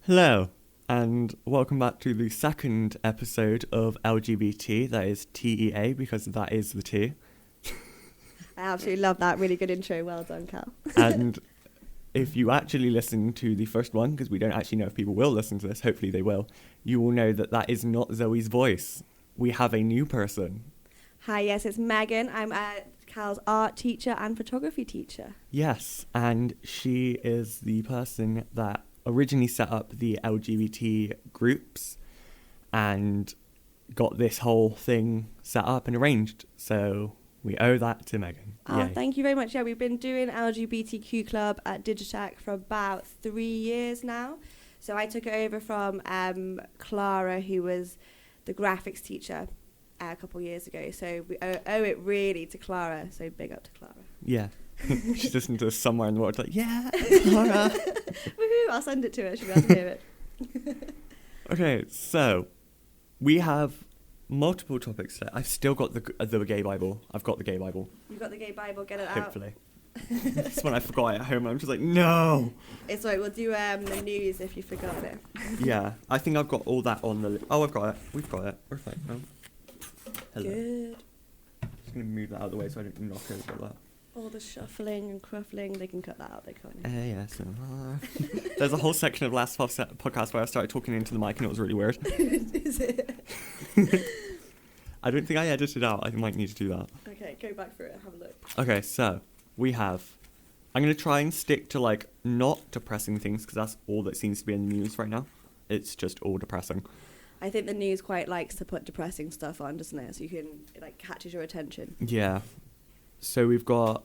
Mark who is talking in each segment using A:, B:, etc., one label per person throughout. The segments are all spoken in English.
A: Hello, and welcome back to the second episode of LGBT, that is TEA, because that is the T.
B: I absolutely love that. Really good intro. Well done, Cal.
A: And if you actually listen to the first one, because we don't actually know if people will listen to this, hopefully they will, you will know that that is not Zoe's voice. We have a new person.
B: Hi, yes, it's Megan. I'm Cal's art teacher and photography teacher.
A: Yes, and she is the person that originally set up the LGBT groups and got this whole thing set up and arranged. So we owe that to Megan.
B: Oh,
A: Yay.
B: thank you very much. Yeah, we've been doing LGBTQ Club at Digitech for about 3 years now. So I took it over from Clara, who was the graphics teacher a couple of years ago. So we owe it really to Clara. So big up to Clara.
A: Yeah. She's listening to us somewhere in the world like, yeah, Clara.
B: Woohoo, I'll send it to her. She'll be able to hear it.
A: Okay, so we have multiple topics today. I've still got the gay Bible. I've got the gay Bible.
B: You've got the gay Bible, get it
A: Hopefully. This one I forgot it at home. I'm just like, no.
B: It's right, we'll do the news if you forgot it.
A: Yeah, I think I've got all that on the... Oh, I've got it. We've got it. We're fine. No. Hello.
B: Good.
A: Just going to move that out of the way so I don't knock over that.
B: All the shuffling and cruffling, they can cut that out, they can't.
A: Yeah, so... There's a whole section of last podcast where I started talking into the mic and it was really weird.
B: Is it?
A: I don't think I edited out. I might need to do that.
B: Okay, go back through it and have a look.
A: Okay, so we have... I'm going to try and stick to, like, not depressing things because that's all that seems to be in the news right now. It's just all depressing.
B: I think the news quite likes to put depressing stuff on, doesn't it? So you can, it like catches your attention.
A: Yeah. So we've got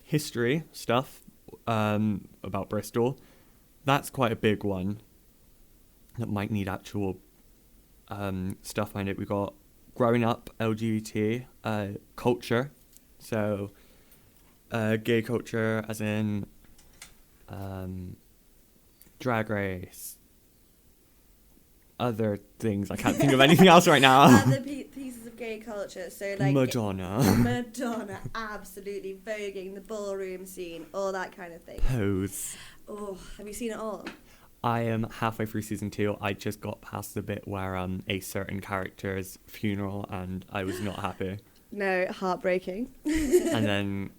A: history stuff about Bristol. That's quite a big one that might need actual stuff behind it. We've got growing up LGBT culture. So gay culture as in Drag Race. Other things. I can't think of anything else right now.
B: Other pieces of gay culture. So like
A: Madonna,
B: absolutely. Voguing, the ballroom scene, all that kind of thing.
A: Pose.
B: Oh, have you seen it all?
A: I am halfway through season 2. I just got past the bit where a certain character's funeral and I was not happy.
B: No, heartbreaking.
A: And then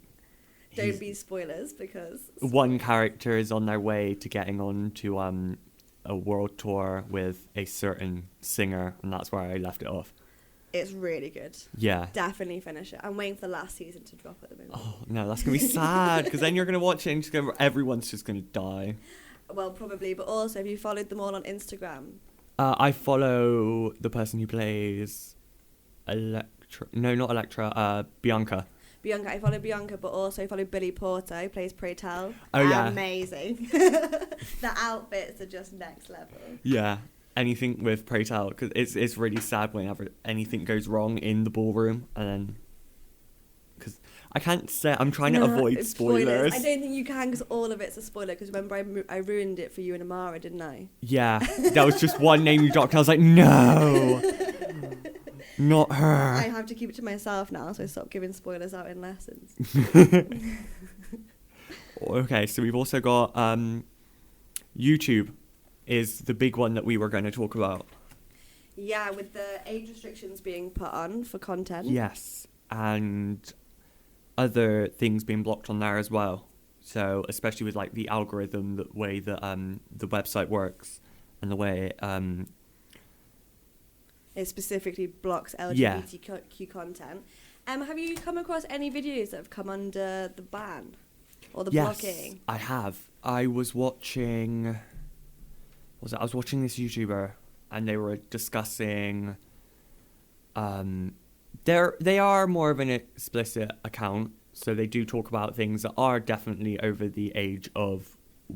B: Don't be spoilers because...
A: one character is on their way to getting on to a world tour with a certain singer, and that's where I left it off.
B: It's really good.
A: Yeah.
B: Definitely finish it. I'm waiting for the last season to drop at the moment.
A: Oh, no, that's going to be sad, because then you're going to watch it and just everyone's just going to die.
B: Well, probably, but also, have you followed them all on Instagram?
A: I follow the person who plays Bianca.
B: Bianca, I follow Bianca, but also I follow Billy Porter, who plays Pray Tell.
A: Oh, yeah.
B: Amazing. The outfits are just next level.
A: Yeah, anything with Pray Tell, because it's really sad whenever anything goes wrong in the ballroom, and then... Because I can't say... I'm trying to avoid spoilers.
B: I don't think you can, because all of it's a spoiler, because remember I ruined it for you and Amara, didn't I?
A: Yeah, that was just one name you dropped, and I was like, no! Not her.
B: I have to keep it to myself now, so I stop giving spoilers out in lessons.
A: Okay, so we've also got YouTube is the big one that we were going to talk about.
B: Yeah, with the age restrictions being put on for content.
A: Yes, and other things being blocked on there as well. So especially with like the algorithm, the way that the website works, and the way
B: it specifically blocks LGBTQ content. Have you come across any videos that have come under the ban or the blocking?
A: Yes, I have. I was watching... I was watching this YouTuber, and they were discussing... They are more of an explicit account, so they do talk about things that are definitely over the age of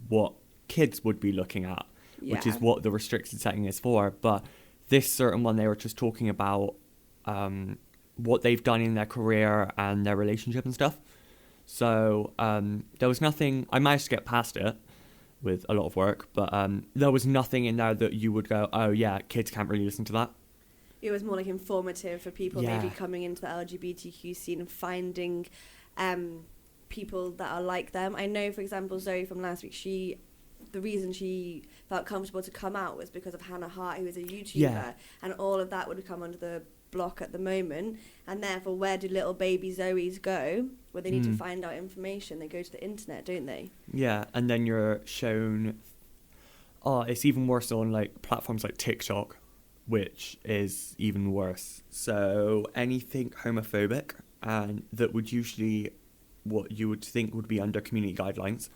A: what kids would be looking at, which is what the restricted setting is for. But this certain one, they were just talking about what they've done in their career and their relationship and stuff. So there was nothing... I managed to get past it with a lot of work, but there was nothing in there that you would go, oh yeah, kids can't really listen to that.
B: It was more like informative for people maybe coming into the LGBTQ scene and finding people that are like them. I know, for example, Zoe from last week, she the reason she felt comfortable to come out was because of Hannah Hart, who is a YouTuber,
A: Yeah.
B: and all of that would come under the block at the moment. And therefore, where do little baby Zoes go when they need to find out information? They go to the internet, don't they?
A: Yeah, and then you're shown... Oh, it's even worse on like platforms like TikTok, which is even worse. So anything homophobic and that would usually, what you would think would be under community guidelines,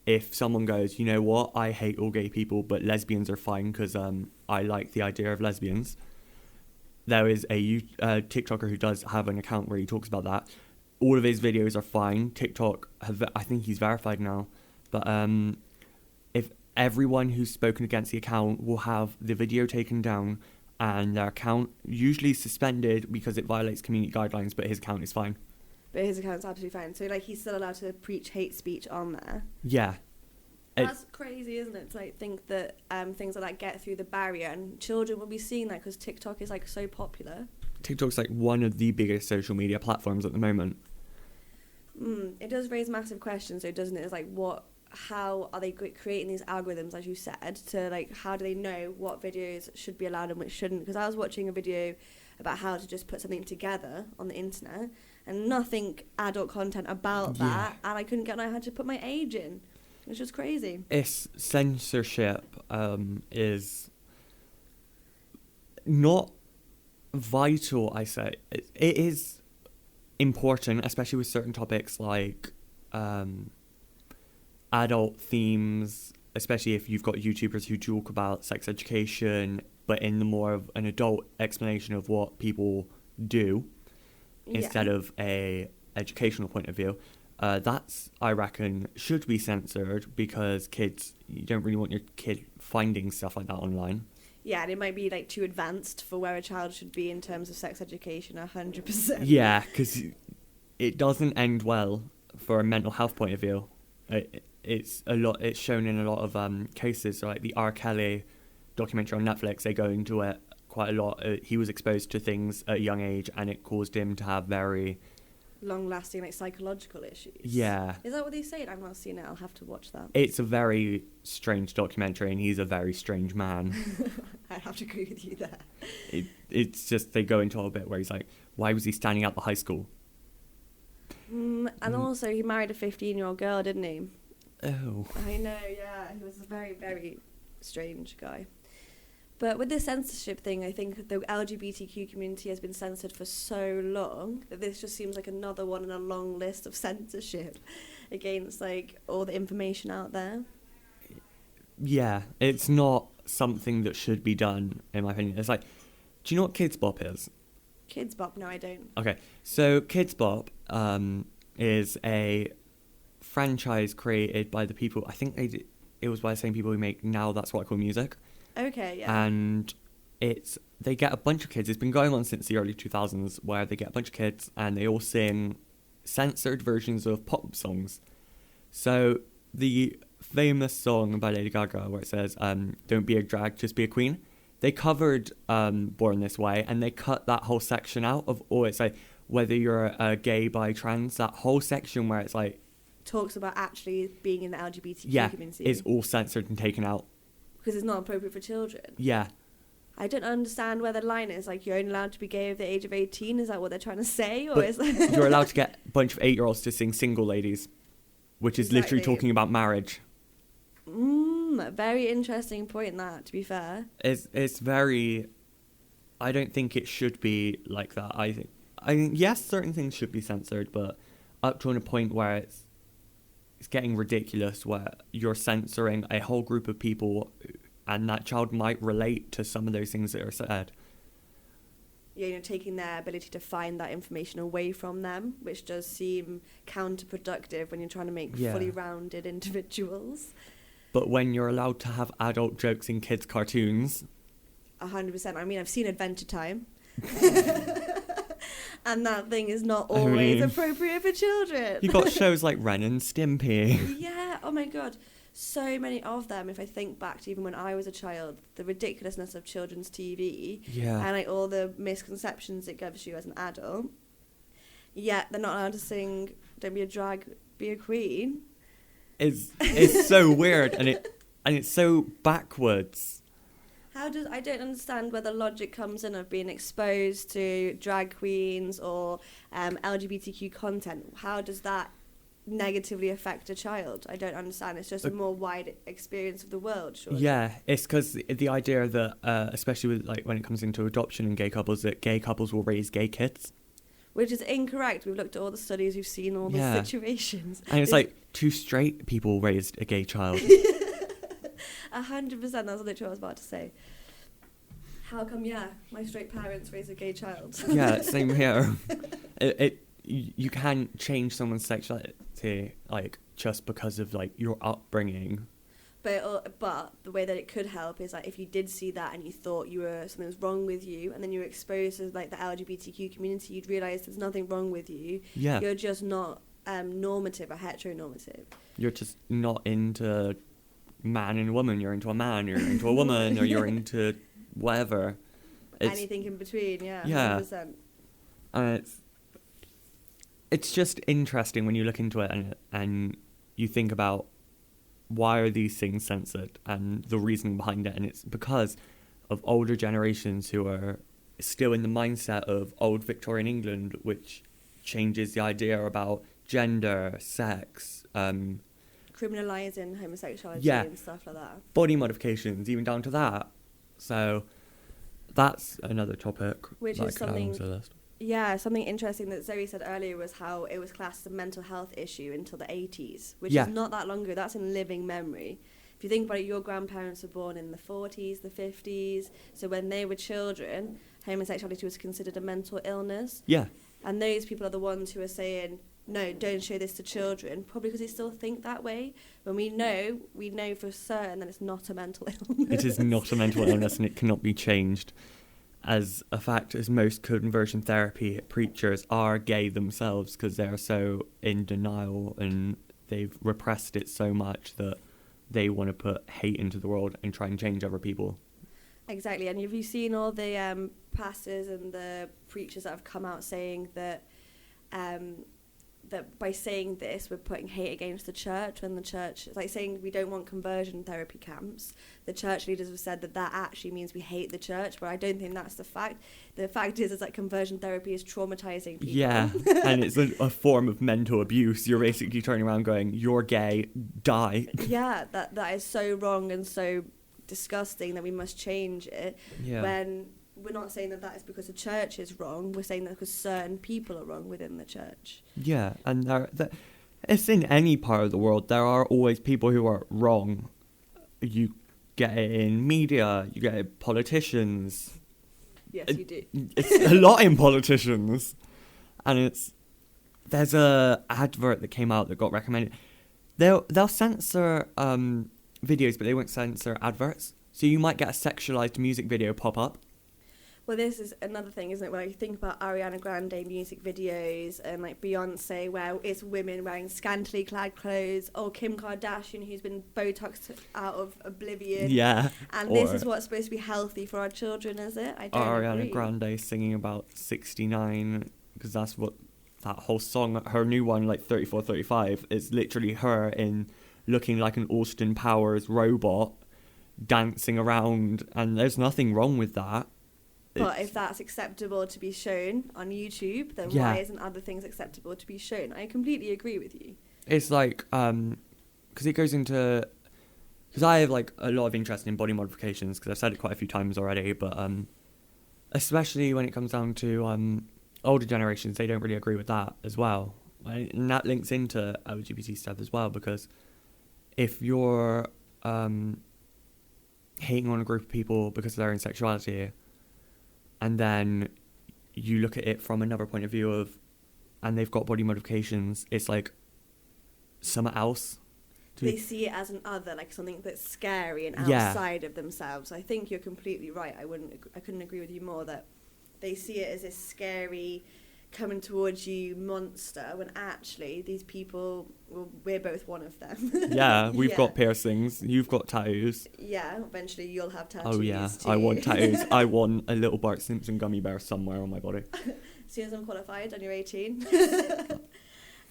A: if someone goes, you know what, I hate all gay people, but lesbians are fine because I like the idea of lesbians. There is a TikToker who does have an account where he talks about that. All of his videos are fine. TikTok, I think he's verified now, but if everyone who's spoken against the account will have the video taken down and their account usually suspended because it violates community guidelines, but his account is fine.
B: But his account's absolutely fine. So, like, he's still allowed to preach hate speech on there.
A: Yeah.
B: That's crazy, isn't it? To, like, think that things like that get through the barrier, and children will be seeing that because TikTok is, like, so popular.
A: TikTok's, like, one of the biggest social media platforms at the moment.
B: It does raise massive questions, though, doesn't it? It's like, how are they creating these algorithms, as you said, to, like, how do they know what videos should be allowed and which shouldn't? Because I was watching a video about how to just put something together on the internet, and nothing adult content about that, and I couldn't get I had to put my age in. It's just crazy.
A: It's censorship is not vital, I say. It is important, especially with certain topics like adult themes, especially if you've got YouTubers who talk about sex education, but in the more of an adult explanation of what people do instead of a educational point of view. That's, I reckon, should be censored because kids, you don't really want your kid finding stuff like that online.
B: Yeah, and it might be like too advanced for where a child should be in terms of sex education, 100%.
A: Yeah, because it doesn't end well for a mental health point of view. It's shown in a lot of cases, like the R. Kelly documentary on Netflix. They go into it quite a lot. He was exposed to things at a young age, and it caused him to have very
B: long-lasting, like, psychological issues.
A: Yeah.
B: Is that what they say? I've not seen it. I'll have to watch that.
A: It's a very strange documentary, and he's a very strange man.
B: I have to agree with you there.
A: It's just, they go into a bit where he's like, why was he standing at the high school?
B: And also, he married a 15-year-old girl, didn't he?
A: Oh.
B: I know, yeah. He was a very, very strange guy. But with the censorship thing, I think the LGBTQ community has been censored for so long that this just seems like another one in a long list of censorship against, like, all the information out there.
A: Yeah, it's not something that should be done, in my opinion. It's like, do you know what Kids Bop is?
B: Kids Bop? No, I don't.
A: Okay, so Kids Bop is a franchise created by the people, I think it was by the same people who make Now That's What I Call Music.
B: Okay, yeah.
A: And they get a bunch of kids. It's been going on since the early 2000s, where they get a bunch of kids and they all sing censored versions of pop songs. So the famous song by Lady Gaga where it says, don't be a drag, just be a queen. They covered Born This Way, and they cut that whole section out of, or it's like, whether you're a gay, bi, trans, that whole section where it's like...
B: talks about actually being in the LGBTQ community.
A: Yeah, is all censored and taken out.
B: Because it's not appropriate for children.
A: Yeah.
B: I don't understand where the line is. Like, you're only allowed to be gay at the age of 18? Is that what they're trying to say? Or
A: but
B: is that...
A: you're allowed to get a bunch of 8-year-olds to sing Single Ladies, which is literally talking about marriage.
B: Very interesting point, that, to be fair.
A: It's very... I don't think it should be like that. I think yes, certain things should be censored, but up to a point where it's getting ridiculous, where you're censoring a whole group of people and that child might relate to some of those things that are said.
B: Yeah, taking their ability to find that information away from them, which does seem counterproductive when you're trying to make fully rounded individuals.
A: But when you're allowed to have adult jokes in kids' cartoons...
B: 100%. I mean, I've seen Adventure Time. And that thing is not always appropriate for children.
A: You've got shows like Ren and Stimpy.
B: Yeah, oh my God. So many of them, if I think back to even when I was a child, the ridiculousness of children's TV.
A: Yeah.
B: And like all the misconceptions it gives you as an adult. Yet they're not allowed to sing Don't Be a Drag, Be a Queen.
A: It's so weird. And And it's so backwards.
B: I don't understand where the logic comes in of being exposed to drag queens or LGBTQ content. How does that negatively affect a child? I don't understand. It's just a more wide experience of the world, surely.
A: Yeah, it's because the idea that, especially with like when it comes into adoption and gay couples, that gay couples will raise gay kids.
B: Which is incorrect. We've looked at all the studies, we've seen all the situations.
A: And it's like 2 straight people raised a gay child.
B: 100%, that's literally what I was about to say. How come, my straight parents raise a gay child?
A: Yeah, same here. You can't change someone's sexuality, like, just because of, like, your upbringing.
B: But the way that it could help is, like, if you did see that and you thought something was wrong with you, and then you were exposed to, like, the LGBTQ community, you'd realise there's nothing wrong with you.
A: Yeah.
B: You're just not normative or heteronormative.
A: You're just not into man and woman. You're into a man, you're into a woman, or you're into whatever.
B: Anything in between, yeah. 100%.
A: And it's just interesting when you look into it and you think about why are these things censored and the reasoning behind it. And it's because of older generations who are still in the mindset of old Victorian England, which changes the idea about gender, sex,
B: criminalising homosexuality and stuff like that.
A: Body modifications, even down to that. So that's another topic.
B: Which is something, something interesting that Zoe said earlier was how it was classed as a mental health issue until the 80s, which is not that long ago. That's in living memory. If you think about it, your grandparents were born in the 40s, the 50s. So when they were children, homosexuality was considered a mental illness.
A: Yeah.
B: And those people are the ones who are saying, no, don't show this to children, probably because they still think that way. When we know for certain that it's not a mental illness.
A: It is not a mental illness, and it cannot be changed. As a fact, as most conversion therapy preachers are gay themselves because they're so in denial and they've repressed it so much that they want to put hate into the world and try and change other people.
B: Exactly, and have you seen all the pastors and the preachers that have come out saying that that by saying this, we're putting hate against the church, when the church, like saying we don't want conversion therapy camps. The church leaders have said that actually means we hate the church, but I don't think that's the fact. The fact is that conversion therapy is traumatizing people.
A: Yeah, and it's a form of mental abuse. You're basically turning around going, you're gay, die.
B: Yeah, that is so wrong and so disgusting that we must change it.
A: Yeah.
B: When we're not saying that is because the church is wrong, we're saying that because certain people are wrong within the church.
A: Yeah, and it's in any part of the world. There are always people who are wrong. You get it in media, you get it in politicians.
B: Yes, you do.
A: It's a lot in politicians. And there's a advert that came out that got recommended. They'll censor videos, but they won't censor adverts. So you might get a sexualized music video pop up.
B: Well, this is another thing, isn't it? When you think about Ariana Grande music videos and like Beyonce, where it's women wearing scantily clad clothes, or Kim Kardashian, who's been Botoxed out of oblivion.
A: Yeah.
B: And this is what's supposed to be healthy for our children, is it? I don't
A: Ariana
B: agree.
A: Grande singing about 69, because that's what that whole song, her new one, like 34, 35, is literally her in looking like an Austin Powers robot, dancing around, and there's nothing wrong with that.
B: But if that's acceptable to be shown on YouTube, then why isn't other things acceptable to be shown? I completely agree with you.
A: It's like, because it goes into, because I have like a lot of interest in body modifications, because I've said it quite a few times already, but especially when it comes down to older generations, they don't really agree with that as well. And that links into LGBT stuff as well, because if you're hating on a group of people because of their own sexuality, and then you look at it from another point of view of, and they've got body modifications, it's like something else.
B: They see it as an other, like something that's scary and outside of themselves. I think you're completely right. I couldn't agree with you more that they see it as this scary, coming towards you monster, when actually these people, well, we're both one of them.
A: Yeah, we've got piercings, you've got tattoos.
B: Yeah, eventually you'll have tattoos.
A: Oh yeah,
B: too.
A: I want tattoos. I want a little Bart Simpson gummy bear somewhere on my body.
B: As soon as I'm qualified, when you're 18.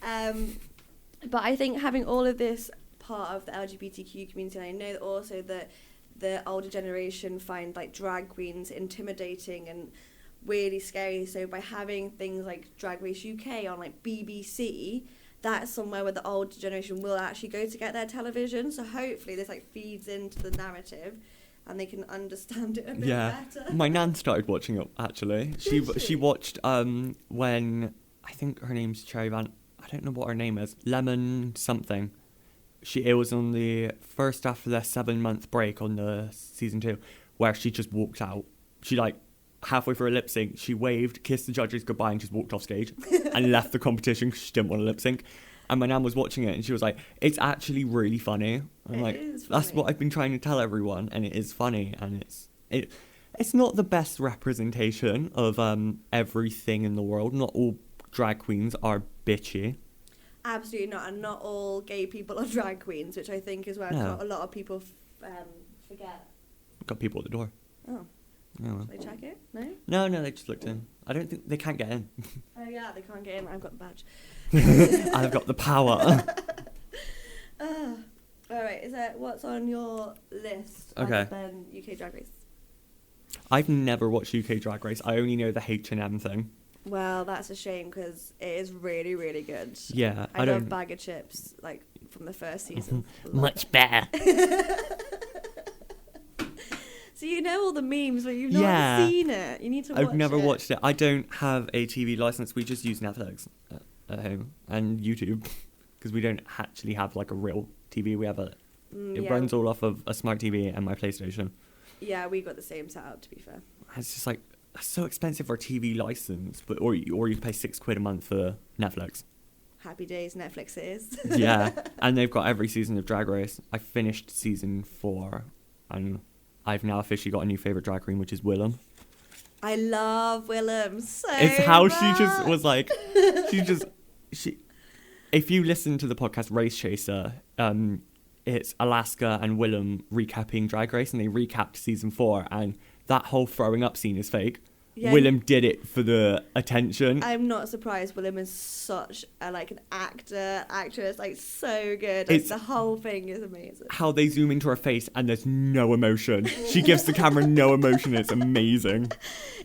B: But I think having all of this part of the LGBTQ community, and I know that also that the older generation find like drag queens intimidating and really scary. So by having things like Drag Race UK on like BBC, that's somewhere where the older generation will actually go to get their television. So hopefully this like feeds into the narrative and they can understand it a bit better.
A: My nan started watching it actually. She watched when, I think her name's Cherry Van, I don't know what her name is, Lemon something. It was on the first after their 7-month break on the season 2, where she just walked out. She like halfway through a lip sync, she waved, kissed the judges goodbye, and just walked off stage and left the competition because she didn't want to lip sync. And my nan was watching it, and she was like, "It's actually really funny." I'm like, "That's what I've been trying to tell everyone," and it is funny, and it's not the best representation of everything in the world. Not all drag queens are bitchy.
B: Absolutely not, and not all gay people are drag queens, which I think is where a lot of people forget.
A: Got people at the door.
B: Oh.
A: Oh, well.
B: Did they check it? No?
A: No, they just looked in. I don't think they can't get in.
B: Oh yeah, they can't get in. I've got the badge.
A: I've got the power.
B: Alright, what's on your list
A: other
B: than UK Drag Race?
A: I've never watched UK Drag Race. I only know the H&M thing.
B: Well, that's a shame because it is really, really good.
A: Yeah,
B: I love Bag of Chips, like from the first season.
A: Much better.
B: So you know all the memes, but you've not seen it. You need to watch it.
A: I've never watched it. I don't have a TV license. We just use Netflix at home and YouTube because we don't actually have like a real TV. We have it runs all off of a smart TV and my PlayStation. Yeah,
B: we got the same setup, to be fair.
A: It's just like, that's so expensive for a TV license, but or you pay £6 a month for Netflix.
B: Happy days, Netflix is.
A: Yeah, and they've got every season of Drag Race. I finished season 4, and I've now officially got a new favourite drag queen, which is Willem.
B: I love Willem so
A: It's how
B: much.
A: she just was like, she. If you listen to the podcast Race Chaser, it's Alaska and Willem recapping Drag Race, and they recapped season 4, and that whole throwing up scene is fake. Yeah, Willem did it for the attention.
B: I'm not surprised. Willem is such an actress, like so good. Like, the whole thing is amazing.
A: How they zoom into her face and there's no emotion. She gives the camera no emotion. It's amazing.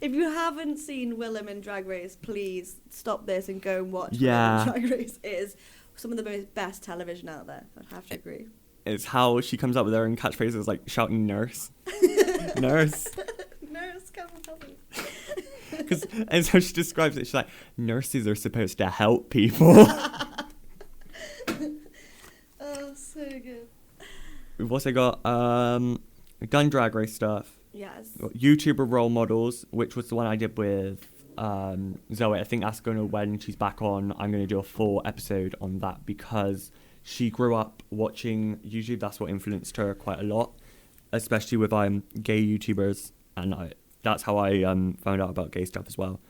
B: If you haven't seen Willem in Drag Race, please stop this and go and watch Willem in Drag Race. It is some of the most best television out there. I'd have to agree.
A: It's how she comes up with her own catchphrases, like shouting "nurse, nurse."
B: Nurse, come and help me.
A: And so she describes it, she's like, nurses are supposed to help people.
B: Oh, so good.
A: We've also got we've done Drag Race stuff.
B: Yes.
A: Got YouTuber role models, which was the one I did with Zoe. I think that's going to, when she's back on, I'm going to do a full episode on that because she grew up watching YouTube. That's what influenced her quite a lot, especially with gay YouTubers, and that's how I found out about gay stuff as well.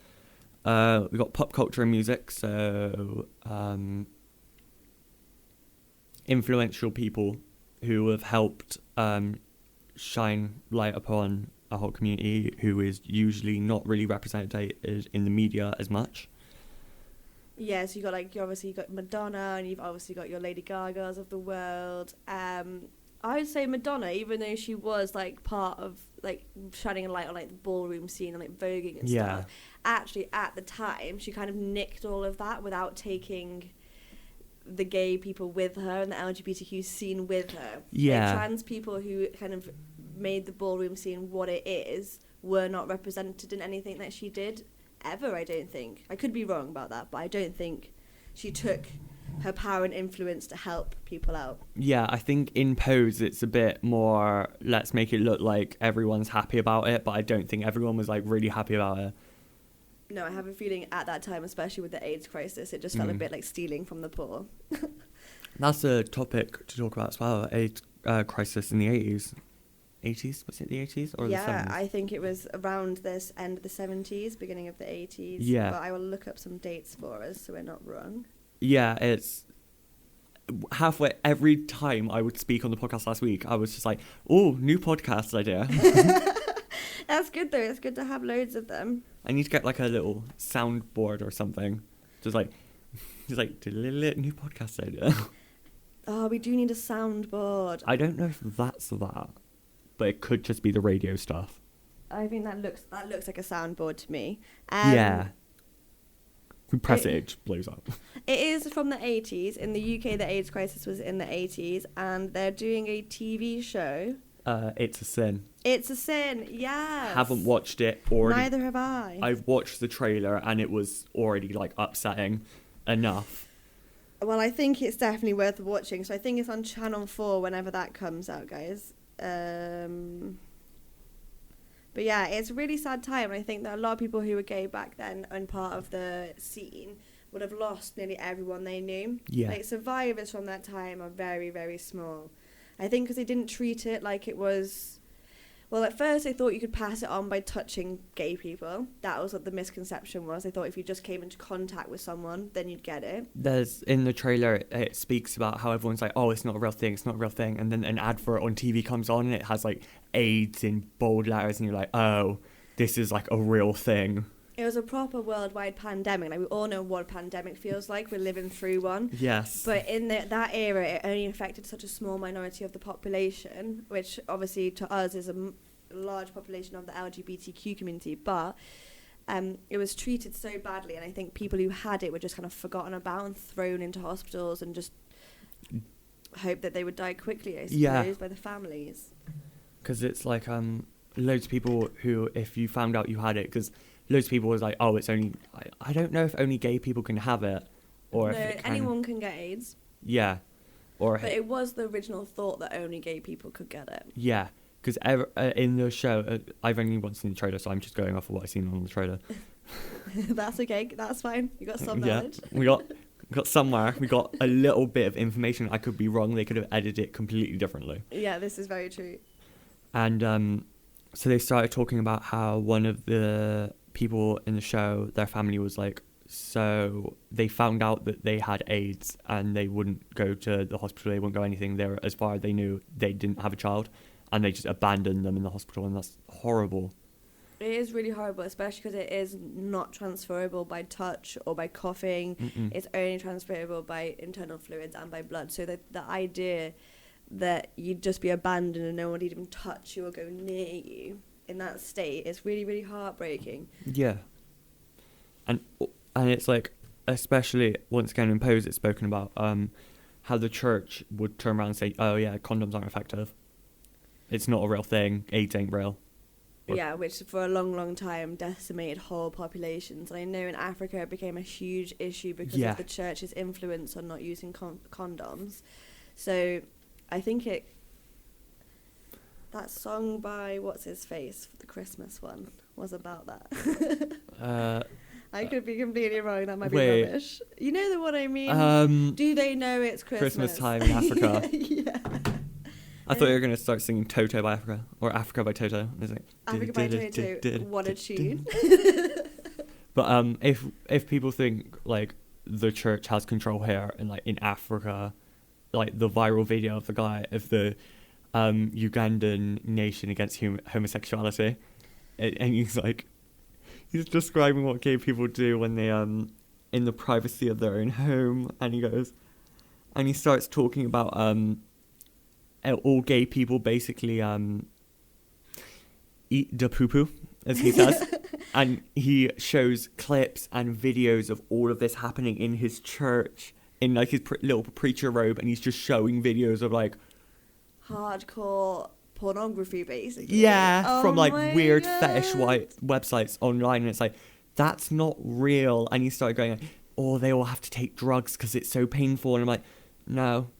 A: We got pop culture and music, so influential people who have helped shine light upon a whole community who is usually not really represented in the media as much.
B: Yeah, so you obviously got Madonna, and you've obviously got your Lady Gagas of the world. I would say Madonna, even though she was like part of like shining a light on like the ballroom scene and like voguing and stuff, actually at the time she kind of nicked all of that without taking the gay people with her and the LGBTQ scene with her.
A: Yeah.
B: Like, trans people who kind of made the ballroom scene what it is were not represented in anything that she did ever, I don't think. I could be wrong about that, but I don't think she took her power and influence to help people out. Yeah,
A: I think in Pose it's a bit more, let's make it look like everyone's happy about it, but I don't think everyone was like really happy about it.
B: No, I have a feeling at that time, especially with the AIDS crisis, it just felt a bit like stealing from the poor.
A: That's a topic to talk about as well, AIDS crisis in the 80s. 80s? Was it the 80s or the 70s?
B: Yeah, I think it was around this end of the 70s, beginning of the 80s.
A: Yeah.
B: But I will look up some dates for us so we're not wrong.
A: Yeah, it's halfway every time I would speak on the podcast last week, I was just like, oh, new podcast idea.
B: That's good though. It's good to have loads of them.
A: I need to get like a little soundboard or something. Just like new podcast idea.
B: Oh, we do need a soundboard.
A: I don't know if that's that, but it could just be the radio stuff.
B: I think that looks like a soundboard to me.
A: Yeah. We press it just blows up.
B: It is from the 80s. In the UK, the AIDS crisis was in the 80s, and they're doing a TV show.
A: It's a Sin.
B: It's a Sin, yes.
A: Haven't watched it already.
B: Neither have I.
A: I've watched the trailer and it was already like upsetting enough.
B: Well, I think it's definitely worth watching. So I think it's on Channel 4 whenever that comes out, guys. But yeah, it's a really sad time. And I think that a lot of people who were gay back then and part of the scene would have lost nearly everyone they knew.
A: Yeah.
B: Like, survivors from that time are very, very small. I think because they didn't treat it like it was... Well, at first they thought you could pass it on by touching gay people. That was what the misconception was. They thought if you just came into contact with someone, then you'd get it.
A: There's, in the trailer, it speaks about how everyone's like, oh, it's not a real thing, it's not a real thing. And then an advert on TV comes on and it has like AIDS in bold letters and you're like, oh, this is like a real thing.
B: It was a proper worldwide pandemic. Like, we all know what a pandemic feels like. We're living through one.
A: Yes.
B: But in that era, it only affected such a small minority of the population, which obviously to us is a large population of the LGBTQ community. But it was treated so badly, and I think people who had it were just kind of forgotten about and thrown into hospitals and just hoped that they would die quickly, I suppose, by the families.
A: Because it's like loads of people who, if you found out you had it, because loads of people was like, oh, it's only... I don't know if only gay people can have it. Or
B: no,
A: if it can.
B: anyone can get AIDS.
A: Yeah. But
B: it was the original thought that only gay people could get it.
A: Yeah. Because in the show, I've only once seen the trailer, so I'm just going off of what I've seen on the trailer.
B: That's okay. That's fine. You got some knowledge.
A: We got somewhere. We got a little bit of information. I could be wrong. They could have edited it completely differently.
B: Yeah, this is very true.
A: And so they started talking about how one of the people in the show, their family was like, so they found out that they had AIDS and they wouldn't go to the hospital, they wouldn't go anything. They were, as far as they knew, they didn't have a child, and they just abandoned them in the hospital, and that's horrible.
B: It is really horrible, especially because it is not transferable by touch or by coughing.
A: Mm-mm.
B: It's only transferable by internal fluids and by blood. So the idea that you'd just be abandoned and no one would even touch you or go near you in that state is really, really heartbreaking.
A: Yeah. And it's like, especially once again in Pose, it's spoken about how the church would turn around and say, oh yeah, condoms aren't effective. It's not a real thing. AIDS ain't real.
B: Yeah, which for a long, long time decimated whole populations. And I know in Africa it became a huge issue because of the church's influence on not using condoms. So I think that song by what's his face, the Christmas one, was about that. I could be completely wrong. That might be rubbish. You know the one I mean? Do they know it's Christmas?
A: Christmas time in Africa.
B: Yeah.
A: I thought you were going to start singing Toto by Africa, or Africa by Toto. It's like,
B: Africa by Toto, what a tune.
A: But if people think like the church has control here, and like in Africa, like the viral video of the guy of the Ugandan nation against homosexuality, and he's describing what gay people do when they in the privacy of their own home, and he starts talking about all gay people basically eat the poo-poo, as he says. And he shows clips and videos of all of this happening in his church in like his little preacher robe, and he's just showing videos of like
B: hardcore pornography, basically.
A: Yeah, from like weird fetish websites online, and it's like, that's not real. And he started going, oh, they all have to take drugs because it's so painful. And I'm like, no,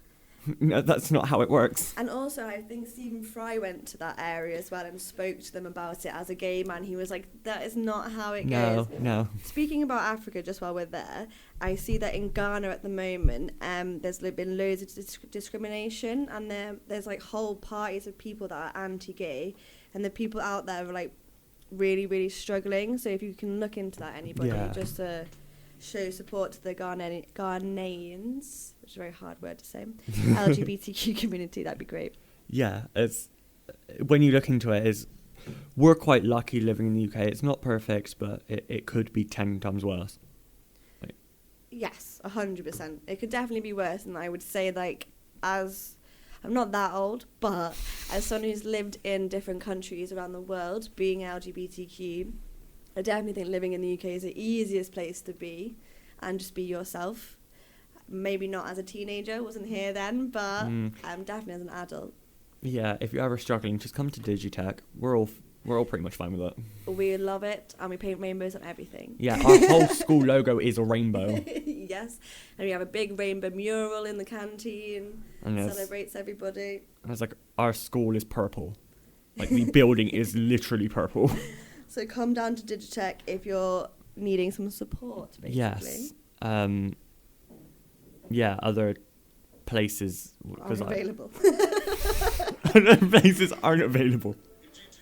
A: that's not how it works.
B: And also, I think Stephen Fry went to that area as well and spoke to them about it as a gay man. He was like, that is not how it goes.
A: No.
B: Speaking about Africa, just while we're there, I see that in Ghana at the moment, there's been loads of discrimination, and there's like whole parties of people that are anti-gay, and the people out there are like really, really struggling. So if you can look into that, anybody, just to show support to the Ghanaians, which is a very hard word to say, LGBTQ community, that'd be great.
A: Yeah, it's when you look into it, we're quite lucky living in the UK. It's not perfect, but it could be 10 times worse.
B: Yes, 100%. It could definitely be worse, and I would say like as I'm not that old, but as someone who's lived in different countries around the world, being LGBTQ, I definitely think living in the UK is the easiest place to be and just be yourself. Maybe not as a teenager, wasn't here then, but definitely as an adult.
A: Yeah, if you're ever struggling, just come to Digitech. We're all pretty much fine with it.
B: We love it, and we paint rainbows on everything.
A: Yeah, our whole school logo is a rainbow.
B: Yes, and we have a big rainbow mural in the canteen. And celebrates everybody.
A: And it's like, our school is purple. Like, the building is literally purple.
B: So come down to Digitech if you're needing some support, basically.
A: Yes. Yeah, other places
B: aren't available.
A: Other places aren't available.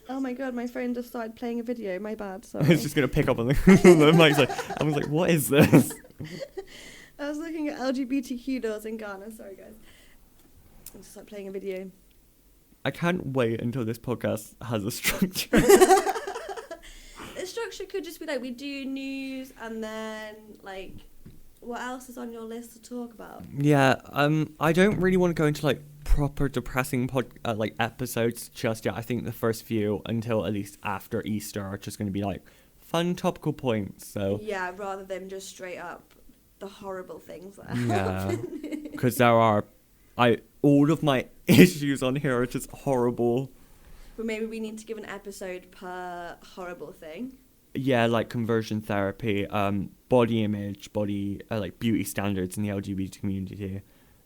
B: Oh my god, my friend just started playing a video. My bad. Sorry.
A: I was just gonna pick up on the mic. I was like, what is this?
B: I was looking at LGBTQ laws in Ghana. Sorry, guys. I just started playing a video.
A: I can't wait until this podcast has a structure.
B: The structure could just be like, we do news and then like, what else is on your list to talk about? Yeah,
A: I don't really want to go into like proper depressing episodes just yet. I think the first few, until at least after Easter, are just going to be like fun topical points. So
B: yeah, rather than just straight up the horrible things that happen.
A: Yeah, because there are, all of my issues on here are just horrible.
B: But maybe we need to give an episode per horrible thing.
A: Yeah, like conversion therapy, body image, beauty standards in the LGBT community.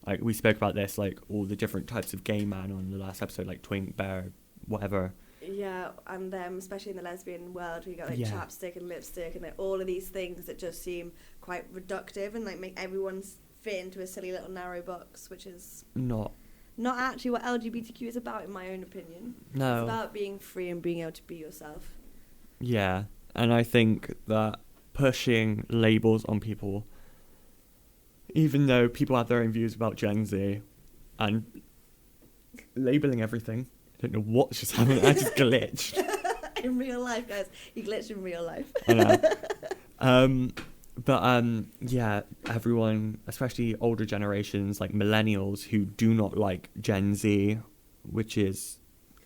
A: Like, we spoke about this, like, all the different types of gay man on the last episode, like twink, bear, whatever.
B: Yeah, and especially in the lesbian world, we got like chapstick and lipstick and like, all of these things that just seem quite reductive and like make everyone fit into a silly little narrow box, which is not actually what LGBTQ is about, in my own opinion.
A: No.
B: It's about being free and being able to be yourself.
A: Yeah, and I think that pushing labels on people, even though people have their own views about Gen Z, and labelling everything. I don't know what's just happened. I just glitched.
B: In real life, guys. You glitched in real life.
A: I know. Yeah, everyone, especially older generations, like millennials, who do not like Gen Z, which is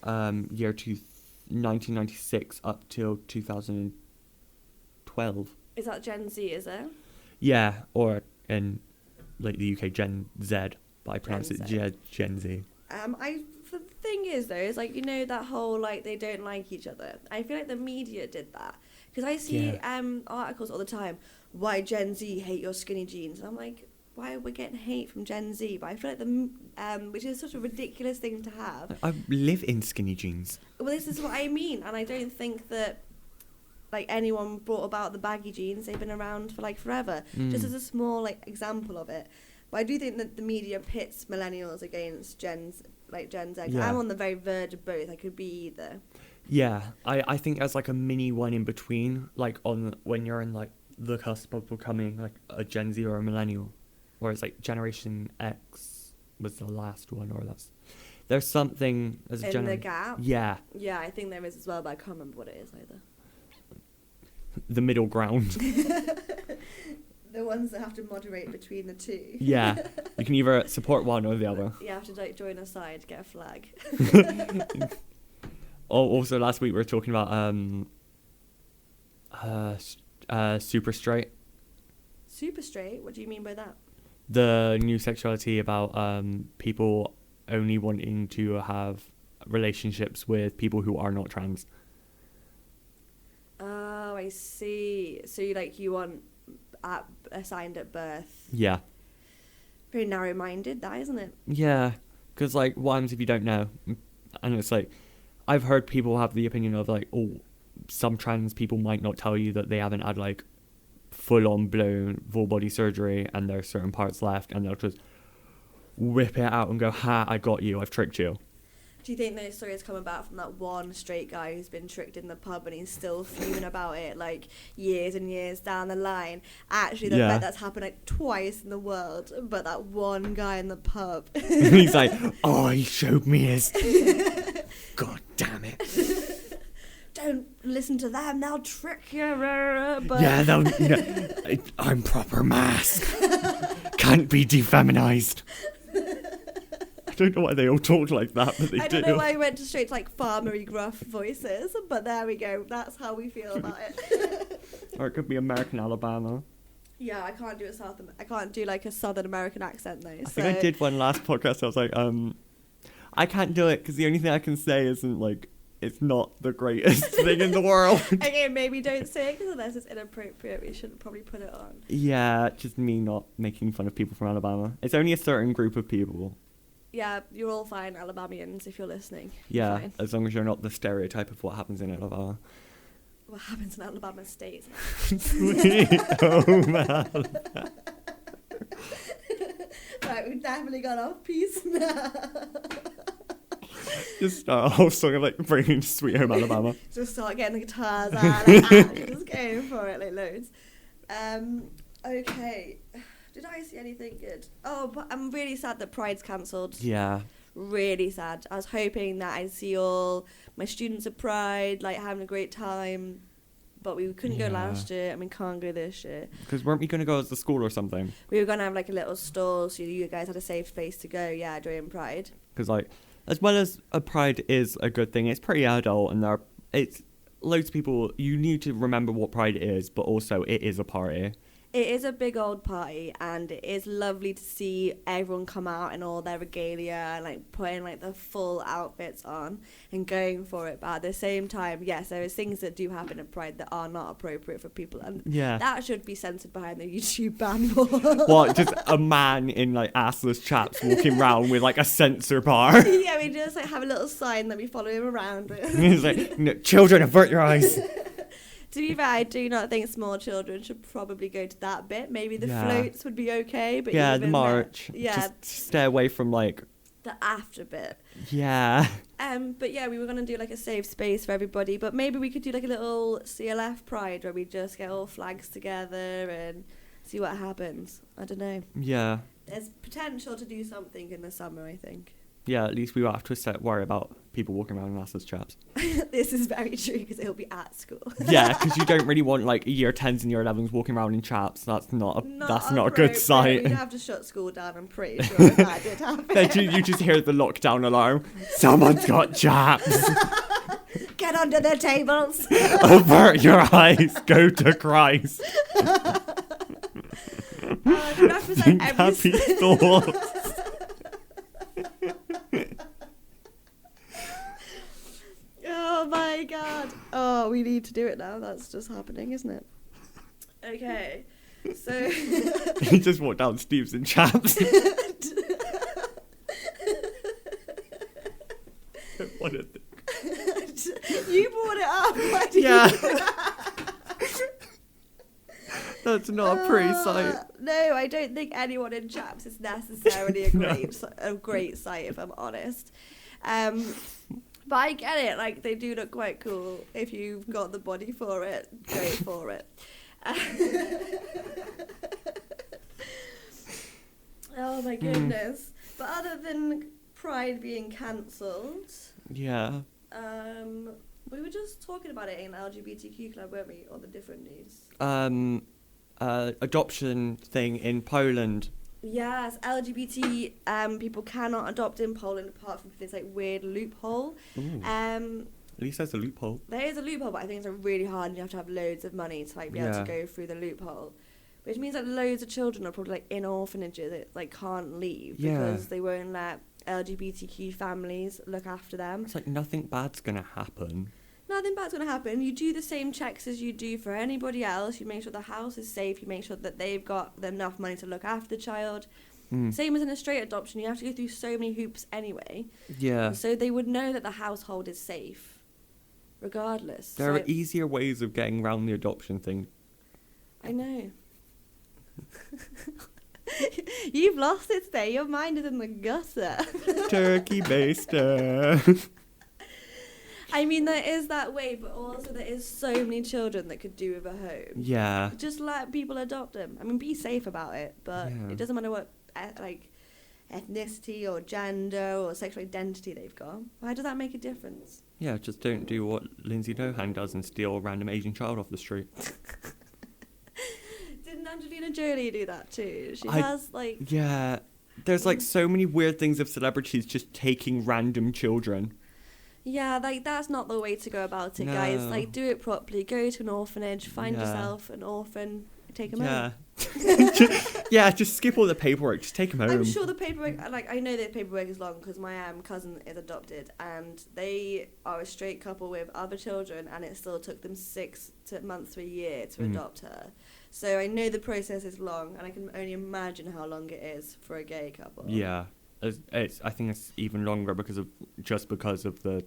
A: year 1996 up till 2012.
B: Is that Gen Z, is it?
A: Yeah, or in like the UK, Gen Z, but I pronounce it Gen Z.
B: The thing is, though, is like, you know, that whole like they don't like each other. I feel like the media did that because I see articles all the time. Why Gen Z hate your skinny jeans? And I'm like, why are we getting hate from Gen Z? But I feel like which is such a ridiculous thing to have.
A: I live in skinny jeans.
B: Well, this is what I mean, and I don't think that like anyone brought about the baggy jeans. They've been around for like forever. Just as a small like example of it. But I do think that the media pits millennials against Gen Z. Yeah. I'm on the very verge of both. I could be either.
A: Yeah, I think as like a mini one in between, like when you're in like the cusp of becoming like a Gen Z or a millennial, whereas like Generation X was the last one, or there's something as a
B: in the gap.
A: Yeah.
B: Yeah, I think there is as well, but I can't remember what it is either.
A: The middle ground.
B: The ones that have to moderate between the two.
A: Yeah, you can either support one or the other.
B: You have to like join a side, get a flag.
A: Also, last week we were talking about super straight.
B: Super straight? What do you mean by that?
A: The new sexuality about people only wanting to have relationships with people who are not trans.
B: Oh, I see. So you want assigned at birth.
A: Yeah.
B: Very narrow-minded, that, isn't it?
A: Yeah, because like what happens if you don't know? And it's like, I've heard people have the opinion of like, oh, some trans people might not tell you that they haven't had like full-on blown full body surgery and there's certain parts left, and they'll just whip it out and go, ha, I got you, I've tricked you.
B: Do you think those stories come about from that one straight guy who's been tricked in the pub and he's still fuming about it like years and years down the line? Actually, I bet that's happened like twice in the world, but that one guy in the pub.
A: He's like, oh, he showed me his... God damn it.
B: Don't listen to them, they'll trick you. But
A: yeah, I'm proper mask. Can't be defeminized. don't know why they all talk like that, but they do.
B: I don't know why I went straight to like farmery gruff voices, but there we go. That's how we feel about it.
A: Or it could be American Alabama.
B: Yeah, I can't do I can't do like a Southern American accent though.
A: I think I did one last podcast. I was like, I can't do it because the only thing I can say isn't like, it's not the greatest thing in the world.
B: Okay, maybe don't say it because unless it's inappropriate, we shouldn't probably put it on.
A: Yeah, just me not making fun of people from Alabama. It's only a certain group of people.
B: Yeah, you're all fine, Alabamians, if you're listening.
A: Yeah,
B: fine.
A: as long as you're not the stereotype of what happens in Alabama.
B: What happens in Alabama State?
A: Sweet home Alabama.
B: Right, we've definitely got off piece now.
A: Just start a whole song of like bringing Sweet Home Alabama.
B: Just start getting the guitars out, like, just going for it like loads. Okay, did I see anything good? Oh, but I'm really sad that Pride's cancelled.
A: Yeah.
B: Really sad. I was hoping that I'd see all my students at Pride, like having a great time, but we couldn't go last year and we can't go this year.
A: Because weren't we going to go as a school or something?
B: We were going to have like a little stall so you guys had a safe space to go, during Pride.
A: Because like, as well as a Pride is a good thing, it's pretty adult and it's loads of people, you need to remember what Pride is, but also it is a party.
B: It is a big old party and it is lovely to see everyone come out in all their regalia and like putting like the full outfits on and going for it. But at the same time, yes, there is things that do happen at Pride that are not appropriate for people, and that should be censored behind the YouTube ban wall.
A: What, just a man in like assless chaps walking around with like a censor bar?
B: Yeah, we just like have a little sign that we follow him around with.
A: He's like, no, children, avert your eyes.
B: To be fair, I do not think small children should probably go to that bit. Maybe the floats would be okay, but
A: the march. Just stay away from like
B: the after bit.
A: Yeah.
B: But yeah, we were gonna do like a safe space for everybody, but maybe we could do like a little CLF Pride where we just get all flags together and see what happens. I don't know.
A: Yeah.
B: There's potential to do something in the summer, I think.
A: Yeah, at least we won't have to worry about people walking around in assless chaps.
B: This is very true because it'll be at school.
A: Yeah, because you don't really want like year 10s and year 11s walking around in chaps. That's not a good sight.
B: We'd have to shut school down, I'm pretty sure, if that did happen.
A: Then you just hear the lockdown alarm. Someone's got chaps.
B: Get under the tables.
A: Avert your eyes. Go to Christ.
B: Represent
A: Happy thoughts.
B: Oh my god. Oh, we need to do it now. That's just happening, isn't it? Okay. So
A: He just walked down Steve's in chaps. What a thing.
B: You brought it up. Why did you?
A: That's not a pretty sight.
B: No, I don't think anyone in chaps is necessarily a great sight, if I'm honest. But I get it, like, they do look quite cool. If you've got the body for it, go for it. Oh my goodness. But other than Pride being cancelled,
A: yeah,
B: we were just talking about it in LGBTQ club, weren't we? All the different news.
A: Adoption thing in Poland.
B: Yes, LGBT people cannot adopt in Poland apart from this like weird loophole.
A: At least there's a loophole.
B: There is a loophole, but I think it's really hard and you have to have loads of money to like be able to go through the loophole. Which means that loads of children are probably like in orphanages that like can't leave because they won't let LGBTQ families look after them.
A: It's like nothing bad's gonna happen.
B: Nothing bad's going to happen. You do the same checks as you do for anybody else. You make sure the house is safe. You make sure that they've got enough money to look after the child. Same as in a straight adoption. You have to go through so many hoops anyway.
A: Yeah.
B: So they would know that the household is safe, regardless.
A: There are easier ways of getting around the adoption thing.
B: I know. You've lost it today. Your mind is in the gutter.
A: Turkey baster.
B: I mean, there is that way, but also there is so many children that could do with a home.
A: Yeah.
B: Just let people adopt them. I mean, be safe about it, but it doesn't matter what ethnicity or gender or sexual identity they've got. Why does that make a difference?
A: Yeah, just don't do what Lindsay Lohan does and steal a random Asian child off the street.
B: Didn't Angelina Jolie do that too? She has like...
A: Yeah. there's like so many weird things of celebrities just taking random children.
B: Yeah, like that's not the way to go about it, guys.
A: No.
B: Like, do it properly. Go to an orphanage, find yourself an orphan, take him home.
A: Just skip all the paperwork. Just take him home.
B: I'm sure the paperwork, like, I know the paperwork is long because my cousin is adopted and they are a straight couple with other children, and it still took them 6 months to a year to adopt her. So I know the process is long, and I can only imagine how long it is for a gay couple.
A: Yeah. I think it's even longer because of the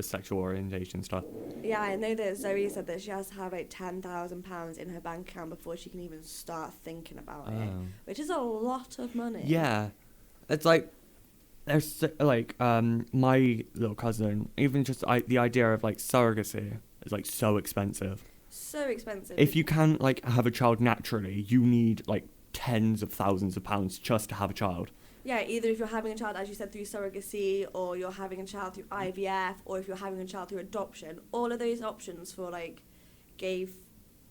A: sexual orientation stuff.
B: Yeah, I know that Zoe said that she has to have like £10,000 in her bank account before she can even start thinking about it, which is a lot of money.
A: Yeah, it's like there's like my little cousin. Even just the idea of like surrogacy is like so expensive.
B: So expensive.
A: If you can't like have a child naturally, you need like tens of thousands of pounds just to have a child.
B: Yeah, either if you're having a child, as you said, through surrogacy, or you're having a child through IVF, or if you're having a child through adoption, all of those options for, like, gay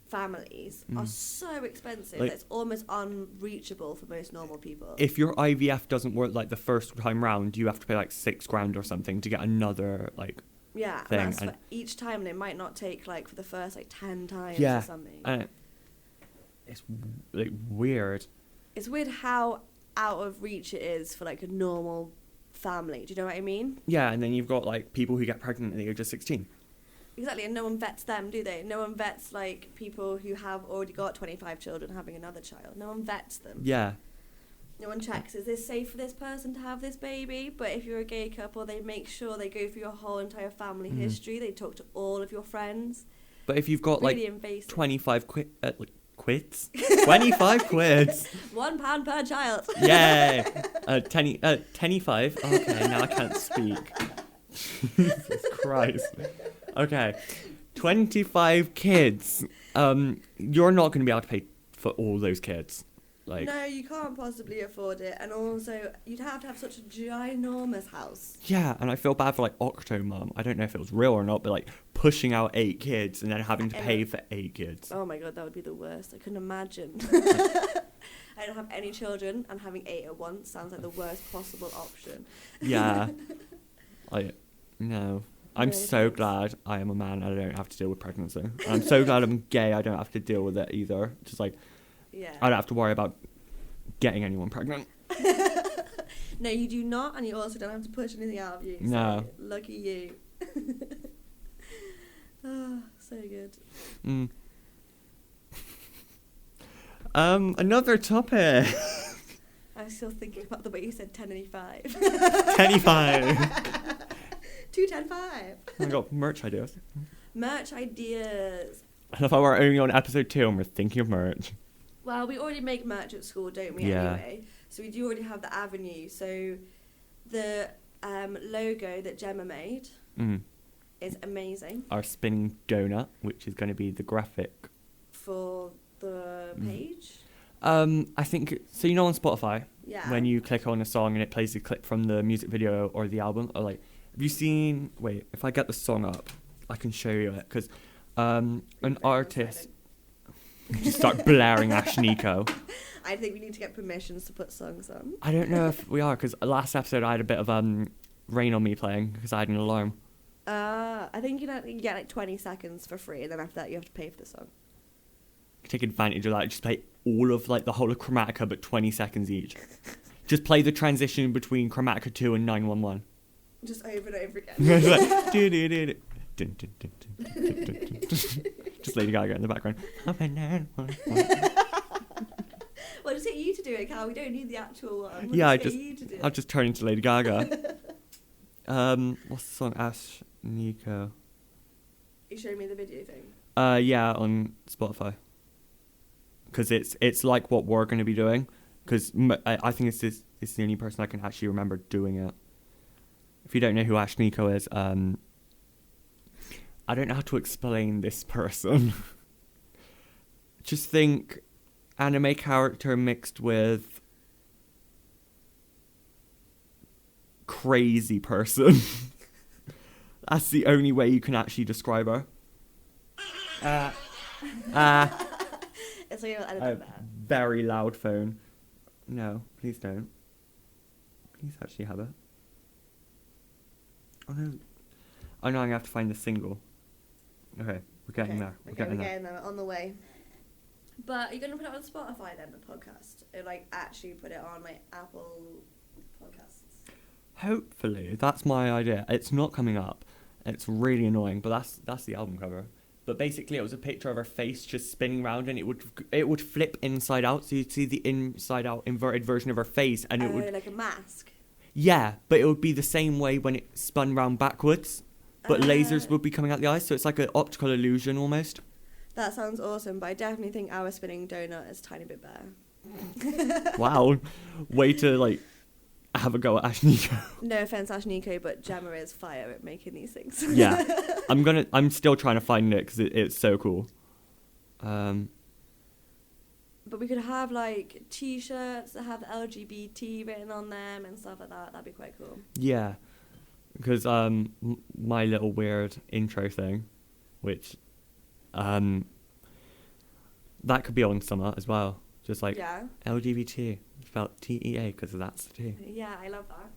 B: families are so expensive that it's almost unreachable for most normal people.
A: If your IVF doesn't work, like, the first time round, you have to pay, like, $6,000 or something to get another, like,
B: yeah,
A: thing.
B: And that's for each time, and it might not take, like, for the first, like, 10 times or something.
A: And it's, like, weird.
B: It's weird how out of reach it is for like a normal family. Do you know what I mean?
A: Yeah, and then you've got like people who get pregnant at the age of 16.
B: Exactly, and no one vets them, do they? No one vets like people who have already got 25 children having another child. No one vets them.
A: Yeah.
B: No one checks, is this safe for this person to have this baby? But if you're a gay couple, they make sure they go through your whole entire family history. They talk to all of your friends.
A: But if you've got really like
B: invasive.
A: 25 quids? 25 quids.
B: £1 per child.
A: Yay. 25. Okay, now I can't speak. Jesus Christ. Okay. 25 kids. You're not going to be able to pay for all those kids. Like,
B: no, you can't possibly afford it, and also you'd have to have such a ginormous house.
A: Yeah, and I feel bad for like Octomom. I don't know if it was real or not, but like pushing out 8 kids and then having to pay for 8 kids.
B: Oh my god, that would be the worst. I couldn't imagine. I don't have any children, and having 8 at once sounds like the worst possible option.
A: Yeah. No. I'm so glad I am a man and I don't have to deal with pregnancy. And I'm so glad I'm gay. I don't have to deal with it either. Just like, I don't have to worry about getting anyone pregnant.
B: No, you do not, and you also don't have to push anything out of you. So
A: no.
B: Lucky you. Oh, so good.
A: Another topic.
B: I'm still thinking about the way you said 1085.
A: 1085.
B: 210.5.
A: I got merch ideas.
B: Merch ideas.
A: I love how we're only on episode 2 and we're thinking of merch.
B: Well, we already make merch at school, don't we, anyway? So we do already have the avenue. So the logo that Gemma made is amazing.
A: Our spinning donut, which is going to be the graphic.
B: For the page?
A: I think, so you know on Spotify, when you click on a song and it plays a clip from the music video or the album, or like, have you seen, wait, if I get the song up, I can show you it, because an artist... Just start blaring Ash Nico.
B: I think we need to get permissions to put songs on.
A: I don't know if we are, because last episode I had a bit of Rain on Me playing because I had an alarm.
B: I think you can get like 20 seconds for free, and then after that you have to pay for the song.
A: Take advantage of that. Just play all of like the whole of Chromatica, but 20 seconds each. Just play the transition between Chromatica 2 and 911.
B: Just over and over again.
A: Like, just Lady Gaga in the background.
B: Well, just get you to do it, Cal. We don't need the actual one.
A: I'll just turn into Lady Gaga. What's the song? Ash Nico.
B: You showing me the video thing?
A: Yeah, on Spotify. Because it's like what we're going to be doing. Because I think it's the only person I can actually remember doing it. If you don't know who Ash Nico is, I don't know how to explain this person. Just think anime character mixed with crazy person. That's the only way you can actually describe her.
B: It's like you'll edit
A: a
B: that.
A: very loud phone. No, please don't. Please actually have it. Oh no. Oh no, I'm going to have to find the single. Okay, we're getting there. We're getting there.
B: On the way. But are you going to put it on Spotify then, the podcast? Or like actually put it on like Apple Podcasts?
A: Hopefully, that's my idea. It's not coming up. It's really annoying, but that's the album cover. But basically, it was a picture of her face just spinning round, and it would flip inside out, so you'd see the inside out inverted version of her face, and it would
B: like a mask.
A: Yeah, but it would be the same way when it spun round backwards, but lasers would be coming out the eyes, so it's like an optical illusion almost.
B: That sounds awesome, but I definitely think our spinning donut is a tiny bit better.
A: Wow, way to like have a go at Ash Nico.
B: No offense, Ash Nico, but Gemma is fire at making these things.
A: Yeah, I'm still trying to find it because it's so cool.
B: But we could have like T-shirts that have the LGBT written on them and stuff like that. That'd be quite cool.
A: Yeah, because my little weird intro thing, which that could be on summer as well. Just like LGBT, spelled TEA because that's the T.
B: Yeah, I love that.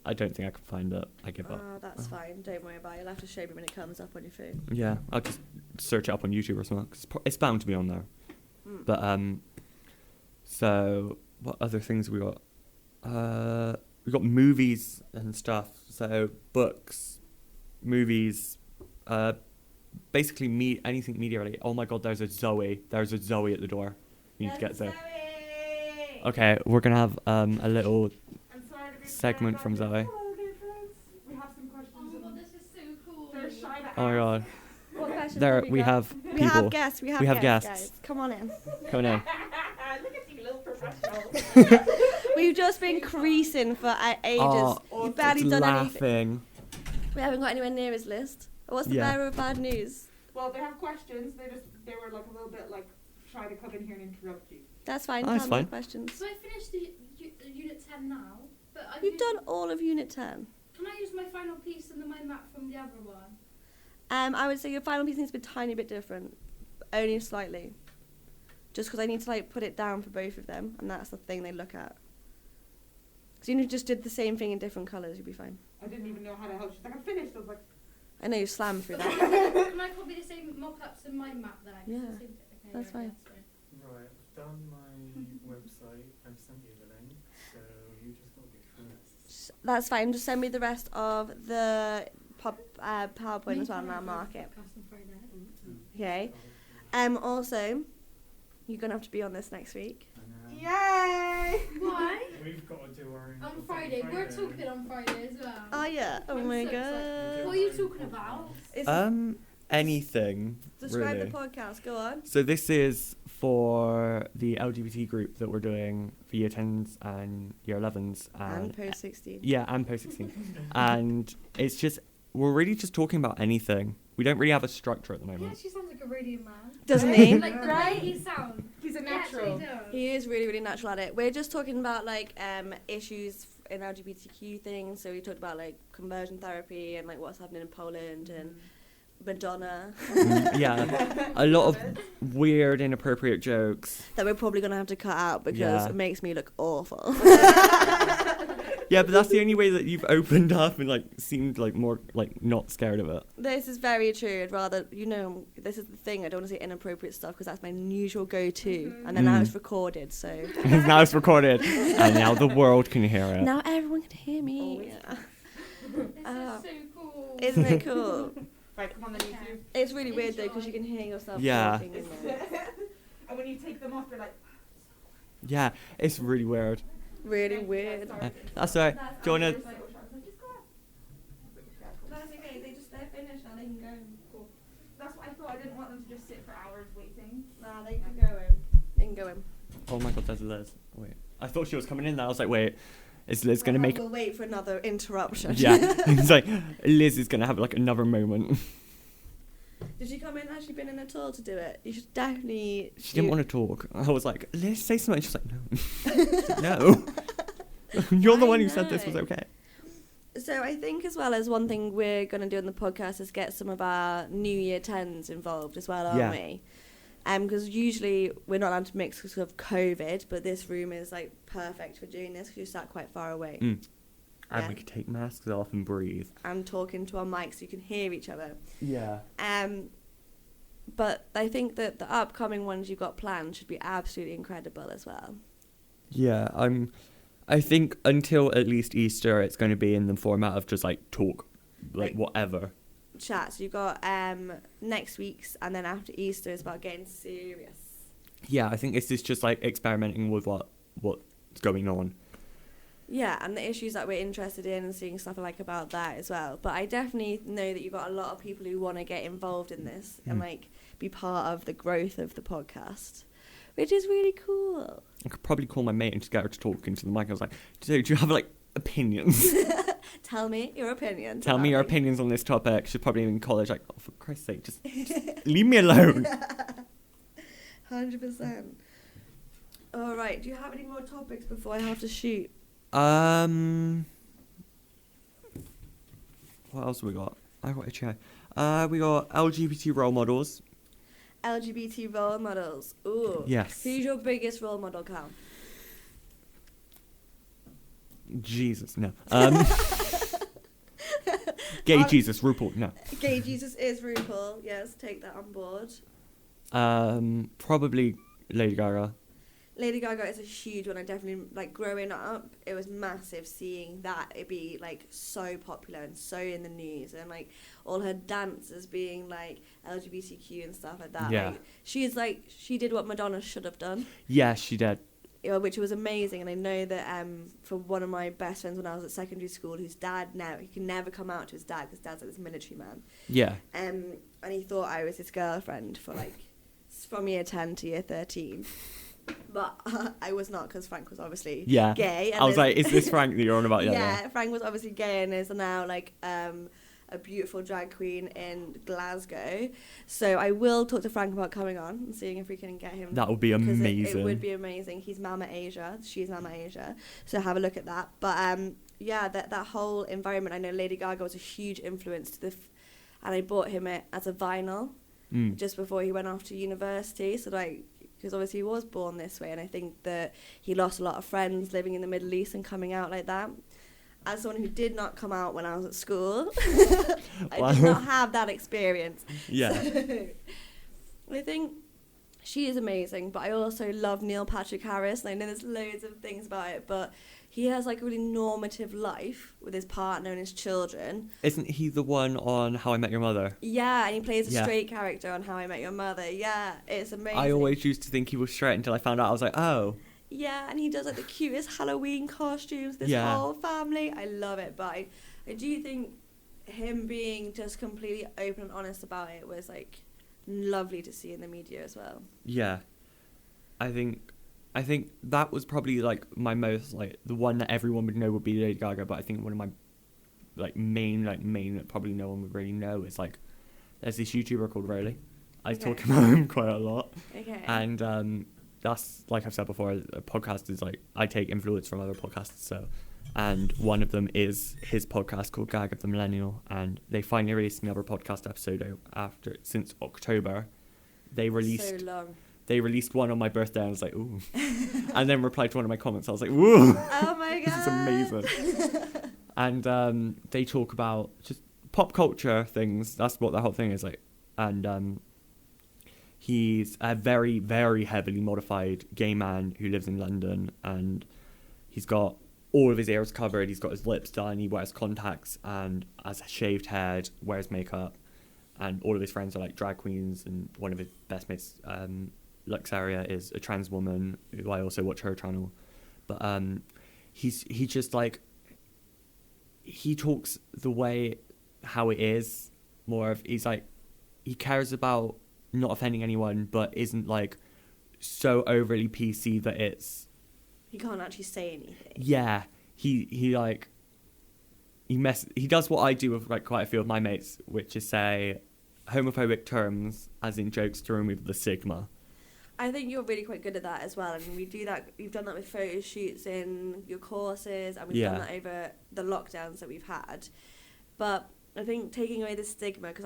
A: I don't think I can find it. I give up.
B: Oh, that's fine. Don't worry about it. You'll have to show me when it comes up on your phone.
A: Yeah, I'll just search it up on YouTube or something. 'Cause it's bound to be on there. But so what other things we got? We got movies and stuff. So books, movies, basically anything media related. Oh my God, there's a Zoe at the door. You need to get Zoe. Okay, we're gonna have a little segment from Zoe.
C: Hello, dear friends. We have some questions.
D: Oh my God, this is so cool.
C: They're shy to
A: Oh my God.
B: What questions
A: There
B: have you
A: we
B: got?
A: have people.
B: We have guests. We have guests.
A: guests.
B: Guys. Come on in.
A: Come on in.
C: Look at you, little professional.
B: We've just been creasing for ages.
A: Oh,
B: You've barely
A: it's
B: done anything.
A: laughing.
B: We haven't got anywhere near his list. What's the
A: Yeah.
B: bearer of bad news?
C: Well, they have questions. They were like a little bit like shy to come in here and interrupt you.
B: That's fine.
A: Oh, that's
B: Tell me
A: fine.
B: the questions.
D: So I finished the Unit 10 now, but
B: You've done all of Unit 10.
D: Can I use my final piece and then my map from the other one?
B: I would say your final piece needs to be a tiny bit different. Only slightly. Just because I need to like put it down for both of them, and that's the thing they look at. Because you just did the same thing in different colours, you'd be fine.
C: I didn't even know how to help. She's like, I'm finished. I was like,
B: I know you slammed through that.
D: Can I copy the same mock-ups in my map then?
B: Yeah,
D: It's the same thing. Okay,
B: that's
D: yeah,
B: fine.
E: Right, I've done my website. I've sent you the link, so you just got to go through this.
B: That's fine. Just send me the rest of the PowerPoint as well, and I'll mark it. Okay. Also, you're gonna have to be on this next week.
C: yay!
D: Why?
E: We've got to do our own.
D: On Friday. We're talking on Friday as well.
B: Oh yeah. Oh
D: I'm
B: my
D: so excited.
B: god.
D: What are you talking about?
A: Anything.
B: Describe
A: really.
B: the podcast. Go on.
A: So this is for the LGBT group that we're doing for year 10s and year 11s.
B: And post 16.
A: Yeah, and post 16. And it's just, we're really just talking about anything. We don't really have a structure at the
D: He
A: moment.
D: actually sounds like a radio man.
B: Doesn't he?
D: Like the way he sounds.
C: He's a
D: He actually
C: natural.
D: does.
B: He is really, really natural at it. We're just talking about like issues in LGBTQ things. So we talked about like conversion therapy and like what's happening in Poland and Madonna
A: Yeah, a lot of weird, inappropriate jokes.
B: that we're probably gonna have to cut out because
A: Yeah.
B: it makes me look awful.
A: Yeah, but that's the only way that you've opened up and like seemed like more like not scared of it.
B: This is very true. I'd rather, this is the thing. I don't want to say inappropriate stuff because that's my usual go-to. And then now it's recorded, so
A: Now it's recorded, and now the world can hear it.
B: now everyone can hear me.
D: This is so cool.
B: Isn't it cool?
C: Right, come on, then you two.
B: It's really weird though because you can hear yourself
A: Yeah.
B: talking in there.
C: And when you take them off, you're like,
A: Yeah, it's really weird.
B: Really weird.
A: That's alright. Do you wanna?
B: That's okay. They're finished now. They can go.
C: cool. That's what I thought. I didn't want them to just sit for hours waiting.
B: Nah, they can go in. They can go in.
A: Oh my God, there's Liz. Wait, I thought she was coming in. Then I was like, wait, is Liz gonna make?
B: We'll wait for another interruption.
A: Yeah, it's like Liz is gonna have like another moment.
B: Did she come in? Has she been in at all to do it? You should definitely.
A: She didn't want to talk. I was like, Liz, say something. She's like, no, no. You're the
B: I
A: one who said this was
B: know.
A: okay.
B: So I think as well as one thing we're going to do on the podcast is get some of our New Year 10s involved as well, aren't
A: Yeah.
B: we? Because usually we're not allowed to mix because of COVID, but this room is like perfect for doing this because you're sat quite far away.
A: And
B: Yeah.
A: we could take masks off and breathe.
B: And talking to our mics so you can hear each other.
A: Yeah.
B: But I think that the upcoming ones you got planned should be absolutely incredible as well.
A: Yeah, I think until at least Easter, it's going to be in the format of just like talk, like whatever.
B: Chat. So you got next week's, and then after Easter is about getting serious.
A: Yeah, I think this is just like experimenting with what's going on.
B: Yeah, and the issues that we're interested in and seeing stuff like about that as well. But I definitely know that you've got a lot of people who want to get involved in this and like be part of the growth of the podcast, which is really cool.
A: I could probably call my mate and just get her to talk into the mic. I was like, so do you have like opinions?
B: Tell me your opinions.
A: Tell me your opinions on this topic. She's probably in college like, oh, for Christ's sake, just leave me alone.
B: 100%. All right, do you have any more topics before I have to shoot?
A: What else have we got? I got a chair. We got LGBT role models.
B: LGBT role models. Ooh.
A: Yes.
B: Who's your biggest role model, Cal?
A: Jesus, no. Gay Jesus, RuPaul, no.
B: Gay Jesus is RuPaul. Yes, take that on board.
A: Probably Lady Gaga.
B: Lady Gaga is a huge one. I definitely, like, growing up, it was massive seeing that it be, like, so popular and so in the news, and, like, all her dances being, like, LGBTQ and stuff like that.
A: Yeah.
B: Like, she did what Madonna should have done.
A: Yeah, she did.
B: Which was amazing. And I know that for one of my best friends when I was at secondary school, whose dad he can never come out to his dad because dad's like this military man.
A: Yeah.
B: And he thought I was his girlfriend for, like, from year 10 to year 13. But I was not, because Frank was obviously gay. And
A: I was like, is this Frank that you're on about?
B: Yeah, Frank was obviously gay and is now like a beautiful drag queen in Glasgow. So I will talk to Frank about coming on and seeing if we can get him.
A: That would be amazing.
B: It would be amazing. He's Mama Asia. She's Mama Asia. So have a look at that. But yeah, that whole environment. I know Lady Gaga was a huge influence to and I bought him it as a vinyl just before he went off to university. So like, because obviously he was born this way, and I think that he lost a lot of friends living in the Middle East and coming out like that. As someone who did not come out when I was at school, I did not have that experience.
A: Yeah.
B: So, I think she is amazing, but I also love Neil Patrick Harris, and I know there's loads of things about it, but he has like a really normative life with his partner and his children.
A: Isn't he the one on How I Met Your Mother?
B: Yeah, and he plays a straight character on How I Met Your Mother. Yeah, it's amazing.
A: I always used to think he was straight until I found out. I was like, oh.
B: Yeah, and he does like the cutest Halloween costumes, this whole family. I love it, but I do think him being just completely open and honest about it was like lovely to see in the media as well.
A: Yeah. I think that was probably like my most like the one that everyone would know would be Lady Gaga, but I think one of my main that probably no one would really know is like there's this YouTuber called Rowley. I talk about him quite a lot.
B: Okay.
A: And that's, like I've said before, a podcast is like I take influence from other podcasts. So, and one of them is his podcast called Gag of the Millennial, and they finally released another podcast episode since October. They released
B: so long.
A: They released one on my birthday, and I was like, ooh. And then replied to one of my comments. I was like, woo.
B: Oh my god.
A: This is amazing. And they talk about just pop culture things. That's what the whole thing is like. And he's a very, very heavily modified gay man who lives in London, and he's got all of his ears covered. He's got his lips done. He wears contacts and has a shaved head, wears makeup, and all of his friends are like drag queens. And one of his best mates, Luxaria, is a trans woman who I also watch her channel. But he just like he talks the way how it is. More of he's like he cares about not offending anyone, but isn't like so overly PC that it's
B: He can't actually say anything.
A: Yeah, he does what I do with like quite a few of my mates, which is say homophobic terms as in jokes to remove the stigma.
B: I think you're really quite good at that as well, and we do that. You've done that with photo shoots in your courses, and we've done that over the lockdowns that we've had. But I think taking away the stigma, because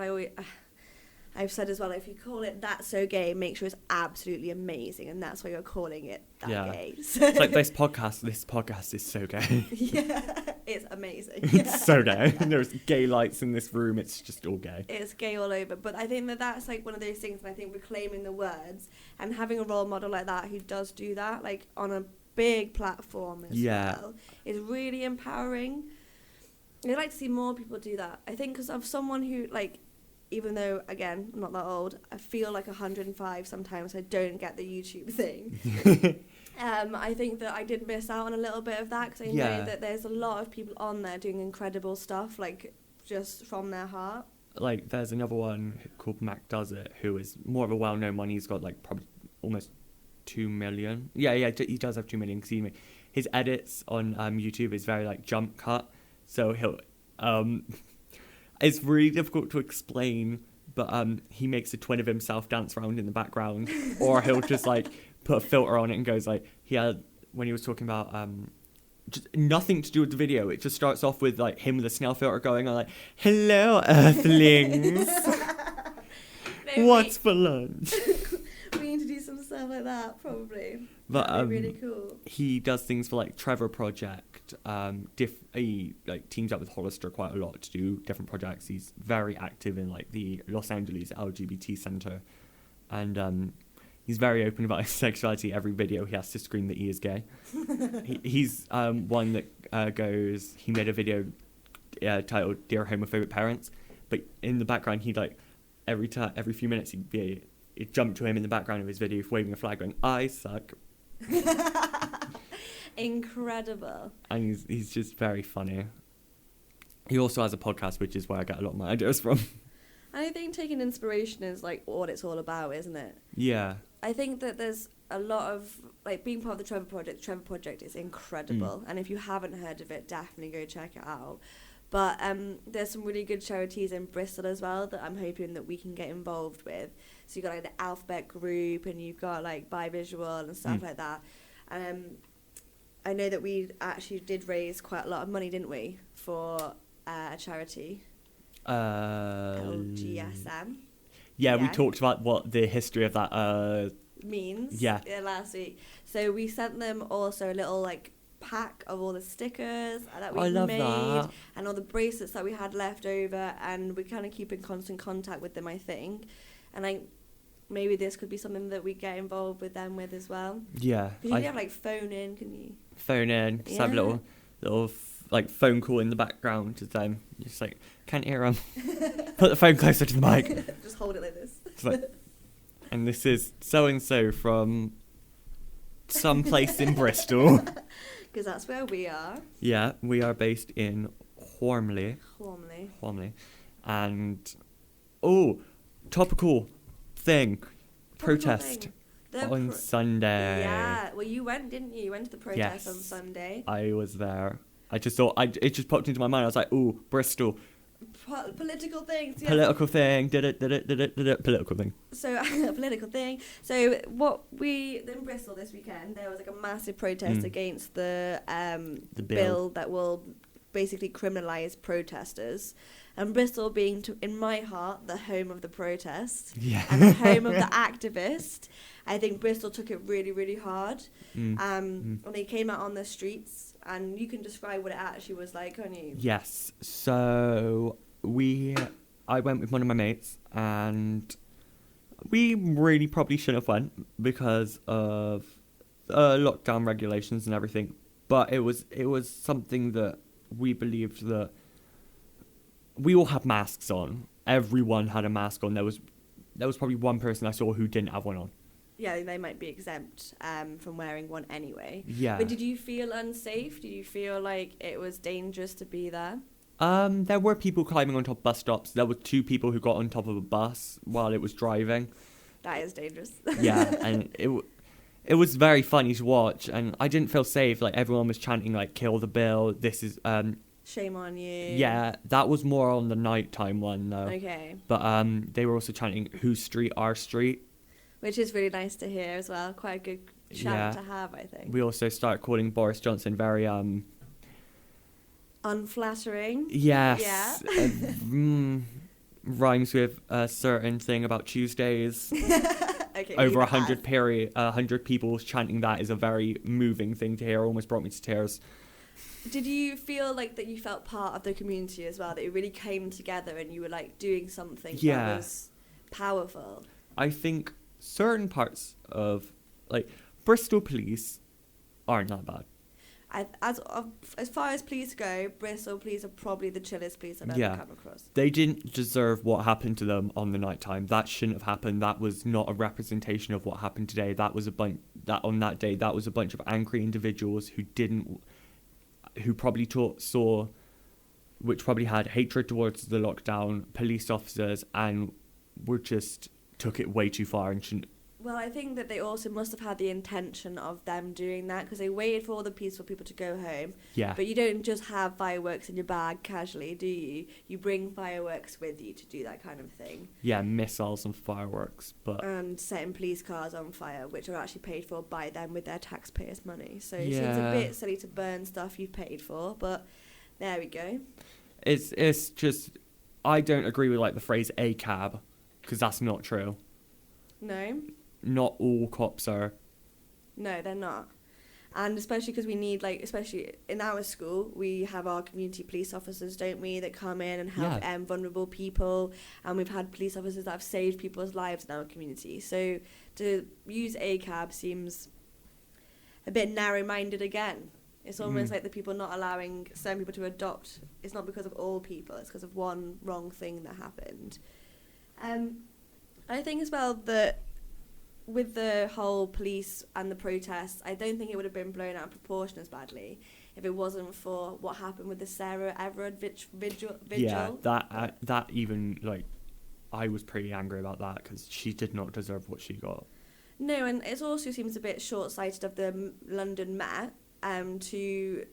B: I've said as well, if you call it That's So Gay, make sure it's absolutely amazing, and that's why you're calling it That
A: Yeah.
B: Gay. So,
A: It's like this podcast is so gay.
B: yeah, it's amazing.
A: It's so gay. There's gay lights in this room. It's just all gay.
B: It's gay all over. But I think that that's like one of those things, and I think reclaiming the words and having a role model like that who does do that, like on a big platform as well, is really empowering. I'd like to see more people do that. I think because of someone who, like, even though, again, I'm not that old, I feel like 105 sometimes. I don't get the YouTube thing. I think that I did miss out on a little bit of that because I know that there's a lot of people on there doing incredible stuff, like, just from their heart.
A: Like, there's another one called Mac Does It, who is more of a well-known one. He's got, like, probably almost 2 million. Yeah, he does have 2 million. Cause his edits on YouTube is very, like, jump cut. So he'll... it's really difficult to explain, but he makes a twin of himself dance around in the background, or he'll just like put a filter on it and goes like when he was talking about just nothing to do with the video. It just starts off with like him with a snail filter going on like, "Hello, Earthlings, what's for lunch?"
B: We need to do some stuff like that, probably.
A: But
B: that'd be really cool.
A: He does things for like Trevor Project. He like teams up with Hollister quite a lot to do different projects. He's very active in like the Los Angeles LGBT Center, and he's very open about his sexuality. Every video he has to scream that he is gay. He's one that goes. He made a video titled "Dear Homophobic Parents," but in the background he like every few minutes it jumped to him in the background of his video waving a flag going, "I suck."
B: Incredible.
A: And he's just very funny. He also has a podcast, which is where I get a lot of my ideas from.
B: And I think taking inspiration is like what it's all about, isn't it?
A: Yeah.
B: I think that there's a lot of like being part of the Trevor Project. Trevor Project is incredible, and if you haven't heard of it, definitely go check it out. But there's some really good charities in Bristol as well that I'm hoping that we can get involved with. So you've got like the Alphabet Group, and you've got like Bivisual and stuff like that. I know that we actually did raise quite a lot of money, didn't we, for a charity? LGSM.
A: Yeah, we talked about what the history of that
B: means.
A: Yeah.
B: Last week. So we sent them also a little like pack of all the stickers that we made
A: that.
B: and all the bracelets that we had left over, and we kind of keep in constant contact with them, I think. And maybe this could be something that we get involved with them with as well. Yeah. Because you can have like phone in, can you? Phone in, just have a little like phone call in the background to them. Just like, can't hear them. Put the phone closer to the mic. Just hold it like this. Like, and this is so and so from some place in Bristol. Because that's where we are. Yeah, we are based in Hormley. And topical thing. Protest on Sunday. Yeah, well, you went, didn't you? You went to the protest on Sunday. I was there. I just thought, it just popped into my mind. I was like, ooh, Bristol. Political things. Yeah. Political thing. Political thing. So, political thing. So, in Bristol this weekend, there was like a massive protest against the bill that will basically criminalise protesters. And Bristol being, in my heart, the home of the protest and the home of the activist, I think Bristol took it really, really hard. And they came out on the streets, and you can describe what it actually was like, can't you? Yes. So I went with one of my mates, and we really probably shouldn't have went because of lockdown regulations and everything. But it was something that we believed that. We all had masks on. Everyone had a mask on. There was probably one person I saw who didn't have one on. Yeah, they might be exempt from wearing one anyway. Yeah. But did you feel unsafe? Did you feel like it was dangerous to be there? There were people climbing on top of bus stops. There were 2 people who got on top of a bus while it was driving. That is dangerous. Yeah, and it was very funny to watch, and I didn't feel safe. Like, everyone was chanting like, "Kill the bill." This is shame on you. Yeah, that was more on the nighttime one though. Okay. But they were also chanting "Whose street, our street," which is really nice to hear as well. Quite a good chant to have, I think. We also started calling Boris Johnson very unflattering. Yes. Yeah.
A: rhymes with a certain thing about Tuesdays.
B: Okay,
A: Over
B: leave it
A: 100 people chanting that is a very moving thing to hear. Almost brought me to tears.
B: as. Did you feel like that you felt part of the community as well, that you really came together and you were like doing something
A: Yeah.
B: that was powerful?
A: I think certain parts of, like, Bristol police aren't that bad.
B: As far as police go, Bristol police are probably the chillest police I've
A: Yeah.
B: ever come across.
A: They didn't deserve what happened to them on the night time. That shouldn't have happened. That was not a representation of what happened today. That was on that day, that was a bunch of angry individuals who probably which probably had hatred towards the lockdown, police officers, and took it way too far and shouldn't.
B: Well, I think that they also must have had the intention of them doing that, because they waited for all the peaceful people to go home.
A: Yeah.
B: But you don't just have fireworks in your bag casually, do you? You bring fireworks with you to do that kind of thing.
A: Yeah, missiles and fireworks, but
B: And setting police cars on fire, which are actually paid for by them with their taxpayers' money. So it seems a
A: Yeah.
B: bit silly to burn stuff you've paid for, but there we go.
A: it's just, I don't agree with like the phrase a cab, because that's not true.
B: No?
A: Not all cops are.
B: No, they're not. And especially because we need, like, especially in our school, we have our community police officers, don't we, that come in and help
A: Yeah.
B: vulnerable people. And we've had police officers that have saved people's lives in our community. So to use ACAB seems a bit narrow-minded again. It's almost like the people not allowing certain people to adopt. It's not because of all people, it's because of one wrong thing that happened. I think as well that with the whole police and the protests, I don't think it would have been blown out of proportion as badly if it wasn't for what happened with the Sarah Everard vigil.
A: Yeah, that even, like, I was pretty angry about that because she did not deserve what she got.
B: No, and it also seems a bit short-sighted of the London Met to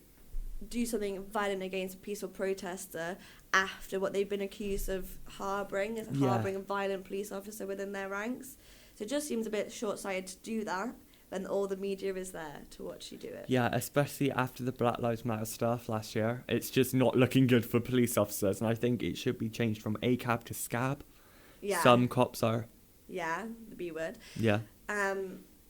B: do something violent against a peaceful protester after what they've been accused of harbouring, as harbouring a violent police officer within their ranks. So it just seems a bit short-sighted to do that when all the media is there to watch you do it.
A: Yeah, especially after the Black Lives Matter stuff last year. It's just not looking good for police officers, and I think it should be changed from ACAB to SCAB.
B: Yeah.
A: Some cops are.
B: Yeah, the B word.
A: Yeah.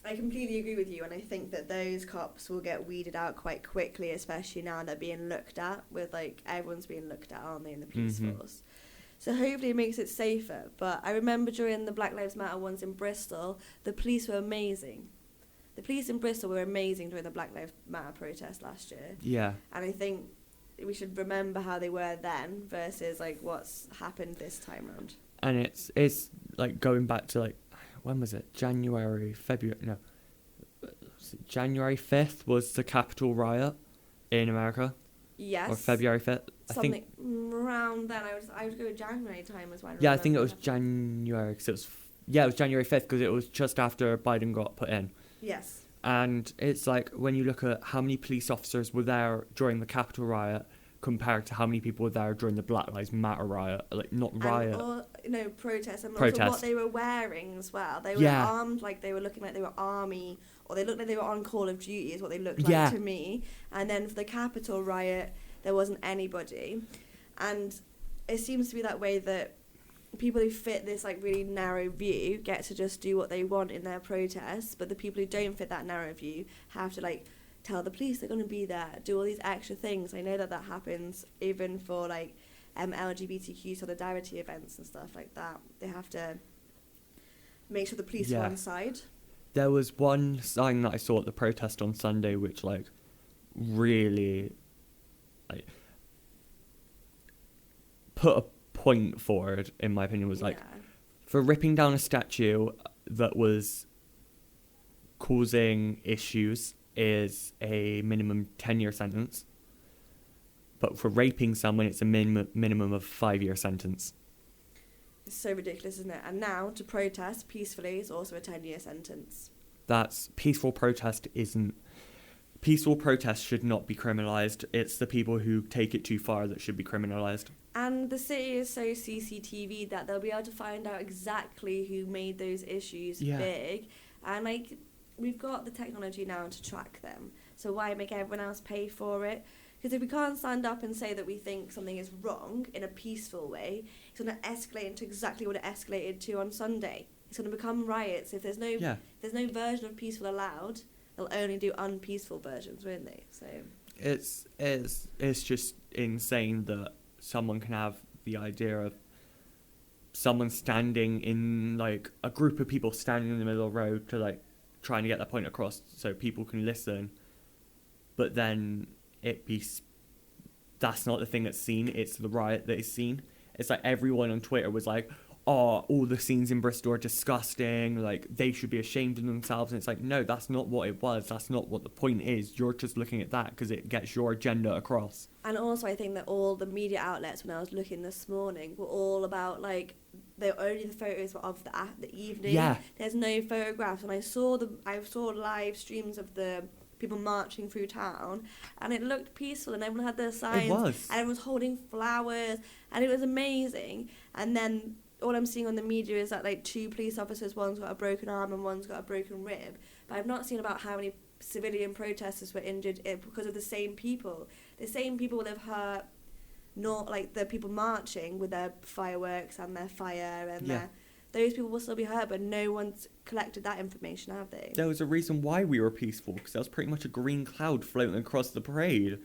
B: I completely agree with you, and I think that those cops will get weeded out quite quickly, especially now they're being looked at, with, like, everyone's being looked at, aren't they, in the police force. So hopefully it makes it safer. But I remember during the Black Lives Matter ones in Bristol, the police were amazing. The police in Bristol were amazing during the Black Lives Matter protest last year.
A: Yeah.
B: And I think we should remember how they were then versus, like, what's happened this time round.
A: And it's like going back to, like, when was it? January 5th was the Capitol riot in America.
B: Yes.
A: Or February 5th.
B: Something around then. I would go with January time as well.
A: Yeah, I think it was January. Cause it was January 5th because it was just after Biden got put in.
B: Yes.
A: And it's like when you look at how many police officers were there during the Capitol riot compared to how many people were there during the Black Lives Matter riot. Like, not riot.
B: Protest. And
A: Protest.
B: also what they were wearing as well. They were armed like they were looking like they were army, or they looked like they were on Call of Duty is what they looked like to me. And then for the Capitol riot, there wasn't anybody. And it seems to be that way that people who fit this, like, really narrow view get to just do what they want in their protests, but the people who don't fit that narrow view have to, like, tell the police they're going to be there, do all these extra things. I know that happens even for, like, LGBTQ solidarity events and stuff like that. They have to make sure the police are on side.
A: There was one sign that I saw at the protest on Sunday which, like, really, like, put a point forward, in my opinion, was like, for ripping down a statue that was causing issues is a minimum 10-year sentence, but for raping someone it's a minimum of 5-year sentence.
B: It's so ridiculous, isn't it? And now to protest peacefully is also a 10-year sentence.
A: That's peaceful protest should not be criminalised. It's the people who take it too far that should be criminalised.
B: And the city is so CCTV that they'll be able to find out exactly who made those issues big. And, like, we've got the technology now to track them. So why make everyone else pay for it? Because if we can't stand up and say that we think something is wrong in a peaceful way, it's going to escalate into exactly what it escalated to on Sunday. It's going to become riots. If there's no version of peaceful allowed, they'll only do unpeaceful versions, won't they? So
A: it's just insane that someone can have the idea of someone standing in, like, a group of people standing in the middle of the road to, like, trying to get their point across so people can listen, but then that's not the thing that's seen, it's the riot that is seen. It's like everyone on Twitter was like, oh, all the scenes in Bristol are disgusting, like, they should be ashamed of themselves. And it's like, no, that's not what it was. That's not what the point is. You're just looking at that because it gets your agenda across.
B: And also, I think that all the media outlets, when I was looking this morning, were all about, like, only the photos were of the evening.
A: Yeah.
B: There's no photographs. And I saw live streams of the people marching through town, and it looked peaceful, and everyone had their signs.
A: It was.
B: And everyone was holding flowers, and it was amazing. And then all I'm seeing on the media is that, like, 2 police officers, one's got a broken arm and one's got a broken rib. But I've not seen about how many civilian protesters were injured because of the same people. The same people that have hurt, not like the people marching with their fireworks and their fire and those people will still be hurt, but no one's collected that information, have they?
A: There was a reason why we were peaceful, because there was pretty much a green cloud floating across the parade.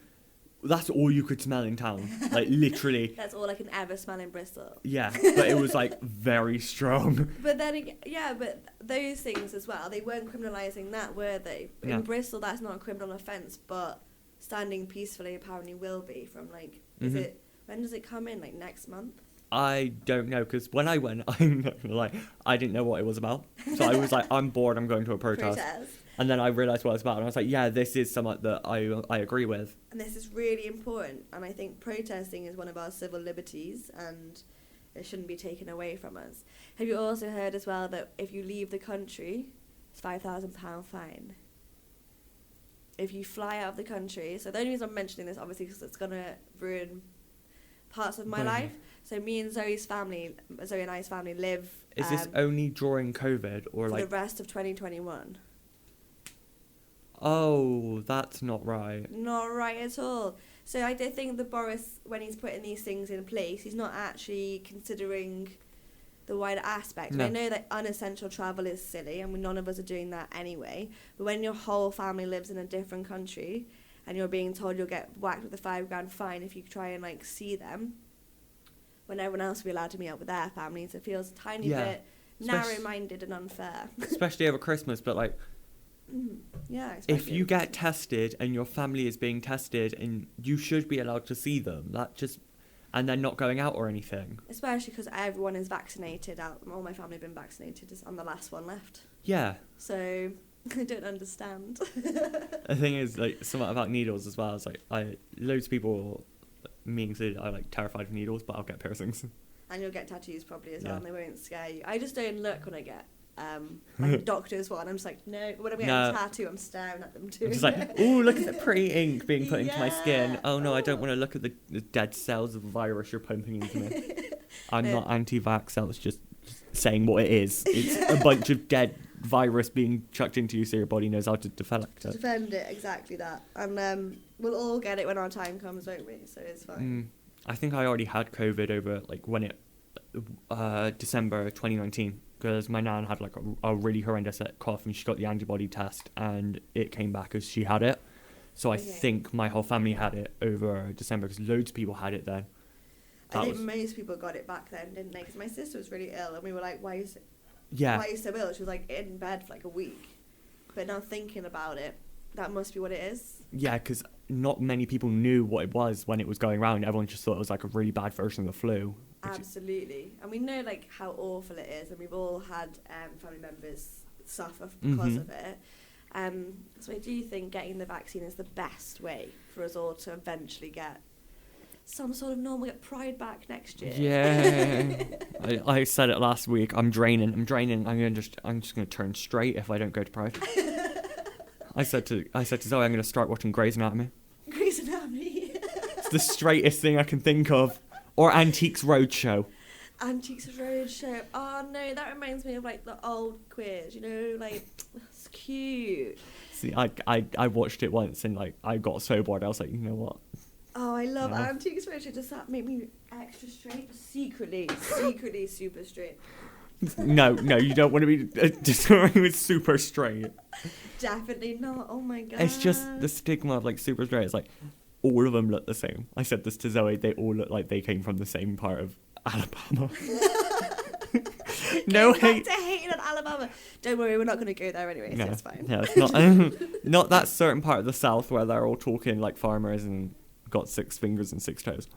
A: That's all you could smell in town, like, literally.
B: That's all I can ever smell in Bristol.
A: Yeah, but it was, like, very strong.
B: But then, but those things as well, they weren't criminalising that, were they?
A: No.
B: In Bristol, that's not a criminal offence, but standing peacefully apparently will be from, like, when does it come in, like, next month?
A: I don't know, because when I went, I'm not gonna lie, I didn't know what it was about. So I was like, I'm bored, I'm going to a protest. And then I realised what it was about, and I was like, yeah, this is something that I agree with.
B: And this is really important, and I think protesting is one of our civil liberties, and it shouldn't be taken away from us. Have you also heard as well that if you leave the country, it's £5,000 fine? If you fly out of the country, so the only reason I'm mentioning this, obviously, because it's going to ruin parts of my life. So me and Zoe and I's family live...
A: Is this only during COVID, or
B: for
A: like...
B: the rest of 2021.
A: Oh, that's not right.
B: Not right at all. So I do think that Boris, when he's putting these things in place, he's not actually considering the wider aspect.
A: No.
B: I know that unessential travel is silly, and none of us are doing that anyway. But when your whole family lives in a different country, and you're being told you'll get whacked with a £5,000 fine if you try and, like, see them, when everyone else will be allowed to meet up with their families, it feels a tiny bit narrow-minded and unfair.
A: Especially over Christmas, but, like...
B: Yeah,
A: if you get tested and your family is being tested, and you should be allowed to see them, and they're not going out or anything.
B: Especially because everyone is vaccinated out. All my family have been vaccinated. I'm the last one left.
A: Yeah.
B: So I don't understand.
A: The thing is, like, something about needles as well. It's like, loads of people, me included, are, like, terrified of needles, but I'll get piercings.
B: And you'll get tattoos probably as well, and they won't scare you. I just don't look when I get like a doctor's one. I'm just like, no. When I'm getting a tattoo, I'm staring at them too.
A: I'm just like, ooh, look at the pretty ink being put into my skin. Oh no, I don't want to look at the dead cells of the virus you're pumping into me. I'm not anti-vax. I was just saying what it is. It's a bunch of dead virus being chucked into you, so your body knows how to defend it.
B: Defend it, exactly that. And we'll all get it when our time comes, won't we? So it's fine.
A: I think I already had COVID over, like, when December 2019. Because my nan had, like, a really horrendous cough, and she got the antibody test, and it came back as she had it. So I think my whole family had it over December, because loads of people had it then.
B: I think most people got it back then, didn't they? Because my sister was really ill, and we were like, why are you so ill? She was, like, in bed for, like, a week. But now thinking about it, that must be what it is.
A: Yeah, because not many people knew what it was when it was going around. Everyone just thought it was, like, a really bad version of the flu.
B: Absolutely. And we know, like, how awful it is, and we've all had family members suffer because of it. So I do think getting the vaccine is the best way for us all to eventually get some sort of normal, get Pride back next year.
A: Yeah. I said it last week. I'm draining. I'm just going to turn straight if I don't go to Pride. I said to Zoe, I'm going to start watching Grey's Anatomy.
B: Grey's Anatomy.
A: It's the straightest thing I can think of. Or Antiques Roadshow.
B: Antiques Roadshow. Oh no, that reminds me of, like, the old quiz. You know, like, it's cute.
A: See, I watched it once, and, like, I got so bored. I was like, you know what?
B: Oh, I love
A: Yeah.
B: antique furniture. Does that make me extra straight? Secretly super straight.
A: No, you don't want to be discovering with super straight.
B: Definitely not. Oh my god.
A: It's just the stigma of like super straight. It's like all of them look the same. I said this to Zoe. They all look like they came from the same part of Alabama. No
B: Back
A: hate.
B: to hating on Alabama. Don't worry, we're not going to go there anyway, so
A: No,
B: it's fine.
A: yeah, it's not not that certain part of the South where they're all talking like farmers and got 6 fingers and 6 toes.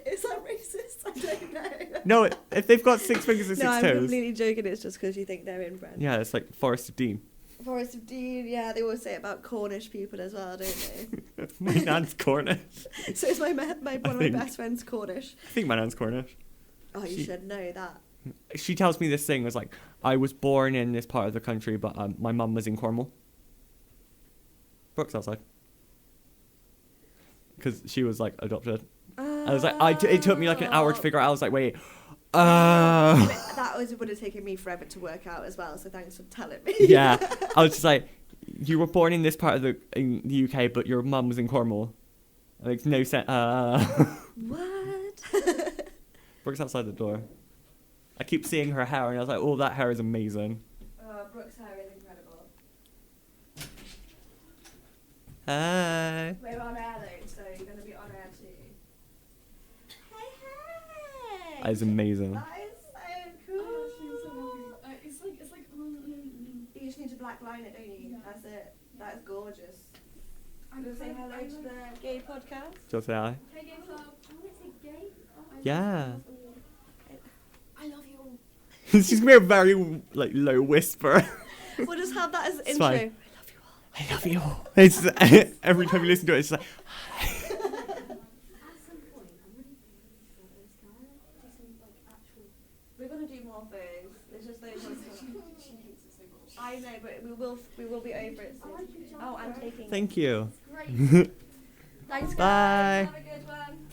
B: Is that racist? I don't know.
A: No, if they've got 6 fingers and 6
B: No, I'm
A: toes.
B: completely joking. It's just because you think they're inbred.
A: Yeah, it's like Forest of Dean.
B: Forest of Dean, yeah, they always say it about Cornish people as well, don't they?
A: My nan's Cornish.
B: So is one of my
A: think.
B: best friends Cornish.
A: I think my nan's Cornish.
B: Oh, you
A: She-
B: should know that.
A: She tells me this thing was like, I was born in this part of the country, but my mum was in Cornwall. Brooks outside. Because she was like adopted. I was like, it took me like an hour to figure out. I was like, wait.
B: That would have taken me forever to work out as well, so thanks for telling me.
A: Yeah. I was just like, you were born in this part of in the UK, but your mum was in Cornwall. It makes no sense.
B: What?
A: Brooks outside the door. I keep seeing her hair, and I was like, oh, that hair is amazing.
B: Brooke's hair is incredible.
A: Hi.
B: We're on air though, so you're going to be on air too. Hey, hey!
A: That is amazing.
B: That is so cool.
D: It's like.
B: You just need to black line it, don't you?
D: Yeah.
B: That's it. That is gorgeous.
D: I'm
B: Gonna say hello to the gay podcast.
A: Just say hi.
D: Hey, gay club. I want to say gay.
A: Yeah.
D: I love you all.
A: She's gonna be a very like low whisper.
B: We'll just have that as
A: It's
B: intro.
A: fine. I love you all. It's every time you listen to it, it's just like
D: At some point, I'm really for this guy. Do some like actual.
B: We're gonna do more of those. It's just those ones.
D: She hates it so much.
B: I know, but we will be over it
D: I like
B: soon.
D: your
B: Oh, I'm
D: jumper.
B: taking.
A: thank you.
D: It's great.
B: Thanks, guys.
A: Bye.
B: Have a good one.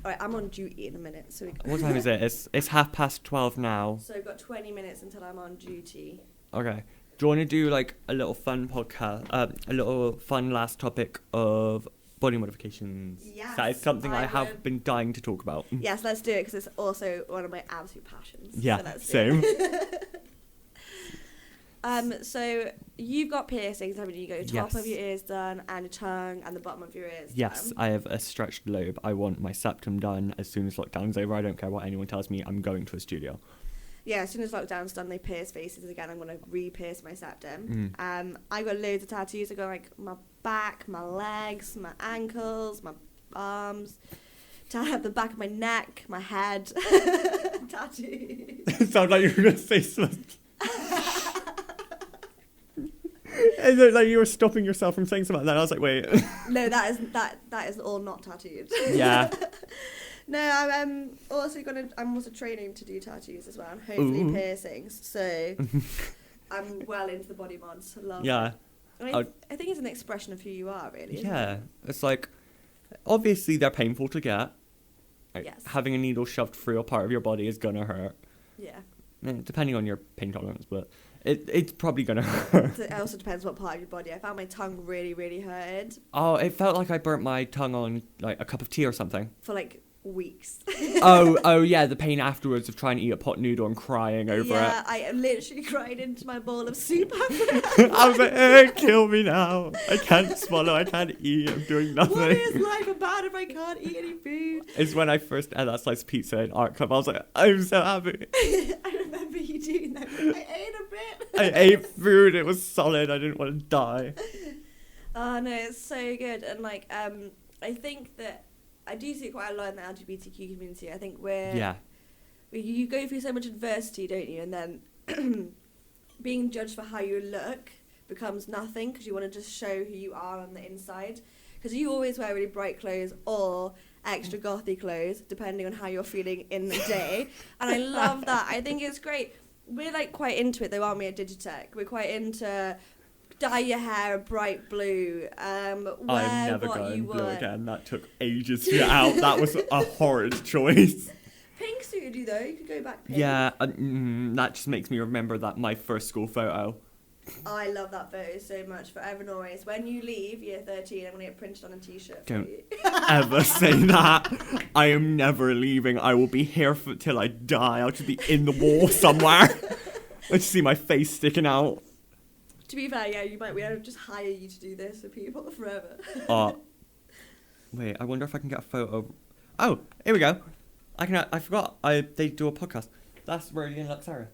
B: Alright, I'm on duty in a minute, so
A: What time is it? It's 12:30 now.
B: So we've got 20 minutes until I'm on duty.
A: Okay. Do you want to do like a little fun podcast? A little fun last topic of body modifications.
B: Yes,
A: That is something I
B: I
A: have
B: would.
A: been dying to talk about.
B: Yes, let's do it because it's also one of my absolute passions.
A: Yeah,
B: so let's do
A: same.
B: it. So you've got piercings, haven't you? You got your top
A: Yes.
B: of your ears done, and your tongue, and the bottom of your ears.
A: Yes,
B: done.
A: I have a stretched lobe. I want my septum done as soon as lockdown's over. I don't care what anyone tells me. I'm going to a studio.
B: Yeah, as soon as lockdown's done, they pierce faces again. I'm gonna re-pierce my septum.
A: Mm.
B: I got loads of tattoos. I got like my back, my legs, my ankles, my arms. The back of my neck, my head. Tattoos.
A: It sounded like you were going to say something. It looked like you were stopping yourself from saying something like that. I was like, wait.
B: No, that is all not tattooed.
A: Yeah.
B: No, I'm also training to do tattoos as well, and hopefully
A: Ooh.
B: piercings. So I'm well into the body mods. I love
A: Yeah.
B: it. I think it's an expression of who you are, really. Isn't
A: Yeah.
B: it?
A: It's like, obviously they're painful to get. Like,
B: Yes.
A: having a needle shoved through a part of your body is going to hurt.
B: Yeah.
A: Depending on your pain tolerance, but it's probably going to hurt.
B: So it also depends what part of your body. I found my tongue really, really hurted
A: Oh, it felt like I burnt my tongue on like a cup of tea or something.
B: for like weeks.
A: oh yeah, the pain afterwards of trying to eat a pot noodle and crying over
B: Yeah, I literally cried into my bowl of soup after
A: it. I was like, kill me now. I can't swallow, I can't eat, I'm doing nothing.
B: What is life about if I can't eat any food?
A: It's when I first had that slice of pizza in art club, I was like, I'm so happy.
B: I remember you doing that. I ate a bit.
A: I ate food, it was solid, I didn't want to die.
B: Oh no, it's so good. And like I think that I do see quite a lot in the LGBTQ community. I think you go through so much adversity, don't you? And then being judged for how you look becomes nothing because you want to just show who you are on the inside. Because you always wear really bright clothes or extra gothy clothes, depending on how you're feeling in the day. And I love that. I think it's great. We're like quite into it though, aren't we, at Digitech? We're quite into dye your hair a bright blue,
A: I'm
B: wear
A: never
B: what
A: going
B: you
A: blue
B: want.
A: again, that took ages to get out, that was a horrid choice.
B: Pink suited you though, you could go back pink.
A: Yeah, that just makes me remember that my first school photo.
B: I love that photo so much. Forever and always. When you leave year 13, I'm going to get printed on a t-shirt for
A: Don't
B: you.
A: ever say that. I am never leaving. I will be here till I die. I'll just be in the wall somewhere. I just see my face sticking out.
B: To be fair, yeah, you might. We just hire you to do this for people forever.
A: Wait, I wonder if I can get a photo. Oh, here we go. I forgot. They do a podcast. That's Rody in Luxaria.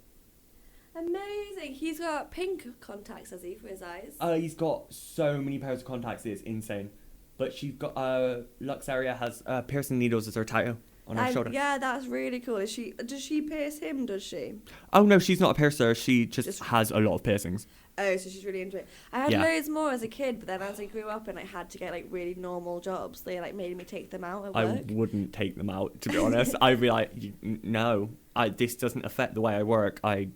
B: Amazing. He's got pink contacts, has he, for his eyes?
A: He's got so many pairs of contacts. It's insane. But she's got Luxaria has piercing needles as her tattoo on her shoulder.
B: Yeah, that's really cool. Does she pierce him? Does she?
A: Oh no, she's not a piercer. She just has a lot of piercings.
B: Oh, so she's really into it. I had loads more as a kid, but then as I grew up and I had to get like really normal jobs, they like made me take them out at work.
A: I wouldn't take them out, to be honest. I'd be like, no, this doesn't affect the way I work. I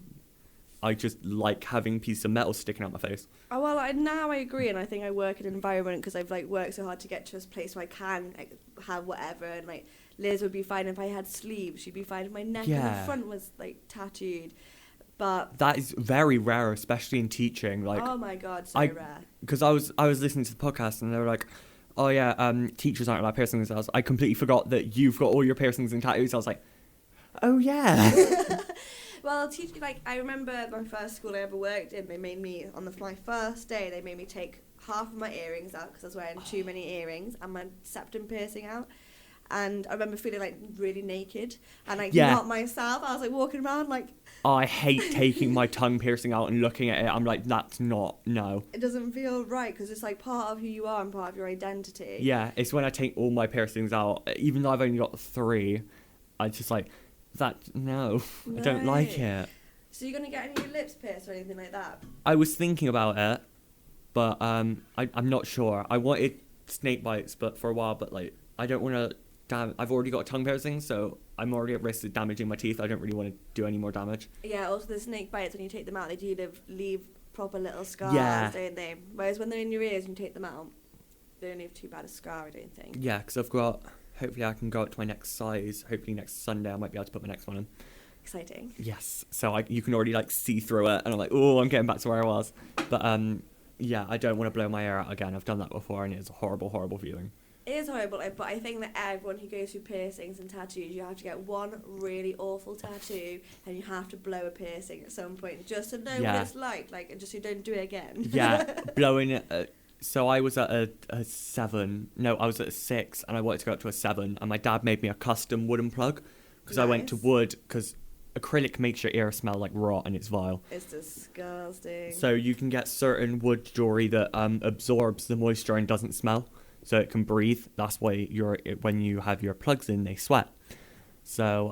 A: just like having pieces of metal sticking out my face.
B: Oh, well, now I agree, and I think I work in an environment because I've like worked so hard to get to a place where I can like, have whatever, and like Liz would be fine if I had sleeves. She'd be fine if my neck and the front was like tattooed. But
A: that is very rare, especially in teaching. Like,
B: oh my god, so rare.
A: Because I was listening to the podcast and they were like, "Oh yeah, teachers aren't allowed piercings." I completely forgot that you've got all your piercings and tattoos. I was like, "Oh yeah."
B: Well, I remember my first school I ever worked in. They made me my first day. They made me take half of my earrings out because I was wearing too many earrings and my septum piercing out. And I remember feeling like really naked and like not myself. I was like walking around like.
A: I hate taking my tongue piercing out and looking at it. I'm like, that's not, no.
B: It doesn't feel right because it's like part of who you are and part of your identity.
A: Yeah, it's when I take all my piercings out, even though I've only got 3, I just like, no, I don't like it.
B: So you're going to get any of your lips pierced or anything like that?
A: I was thinking about it, but I'm not sure. I wanted snake bites but for a while, but like, I don't want to. I've already got a tongue piercing, so I'm already at risk of damaging my teeth. I don't really want to do any more damage.
B: Yeah, also the snake bites, when you take them out, they do leave proper little scars, don't they? Whereas when they're in your ears and you take them out, they don't leave too bad a scar, I don't think.
A: Yeah, because hopefully I can go up to my next size. Hopefully next Sunday I might be able to put my next one in.
B: Exciting.
A: Yes, so you can already like see through it, and I'm like, oh, I'm getting back to where I was. But yeah, I don't want to blow my ear out again. I've done that before, and it's a horrible, horrible feeling.
B: It is horrible, but I think that everyone who goes through piercings and tattoos, you have to get one really awful tattoo and you have to blow a piercing at some point just to know what it's like, and just so you don't do it again.
A: Yeah, blowing it. So I was at a 7. No, I was at a 6, and I wanted to go up to a 7, and my dad made me a custom wooden plug because I went to wood because acrylic makes your ear smell like rot and it's vile.
B: It's disgusting.
A: So you can get certain wood jewelry that absorbs the moisture and doesn't smell. So it can breathe. That's why when you have your plugs in, they sweat. So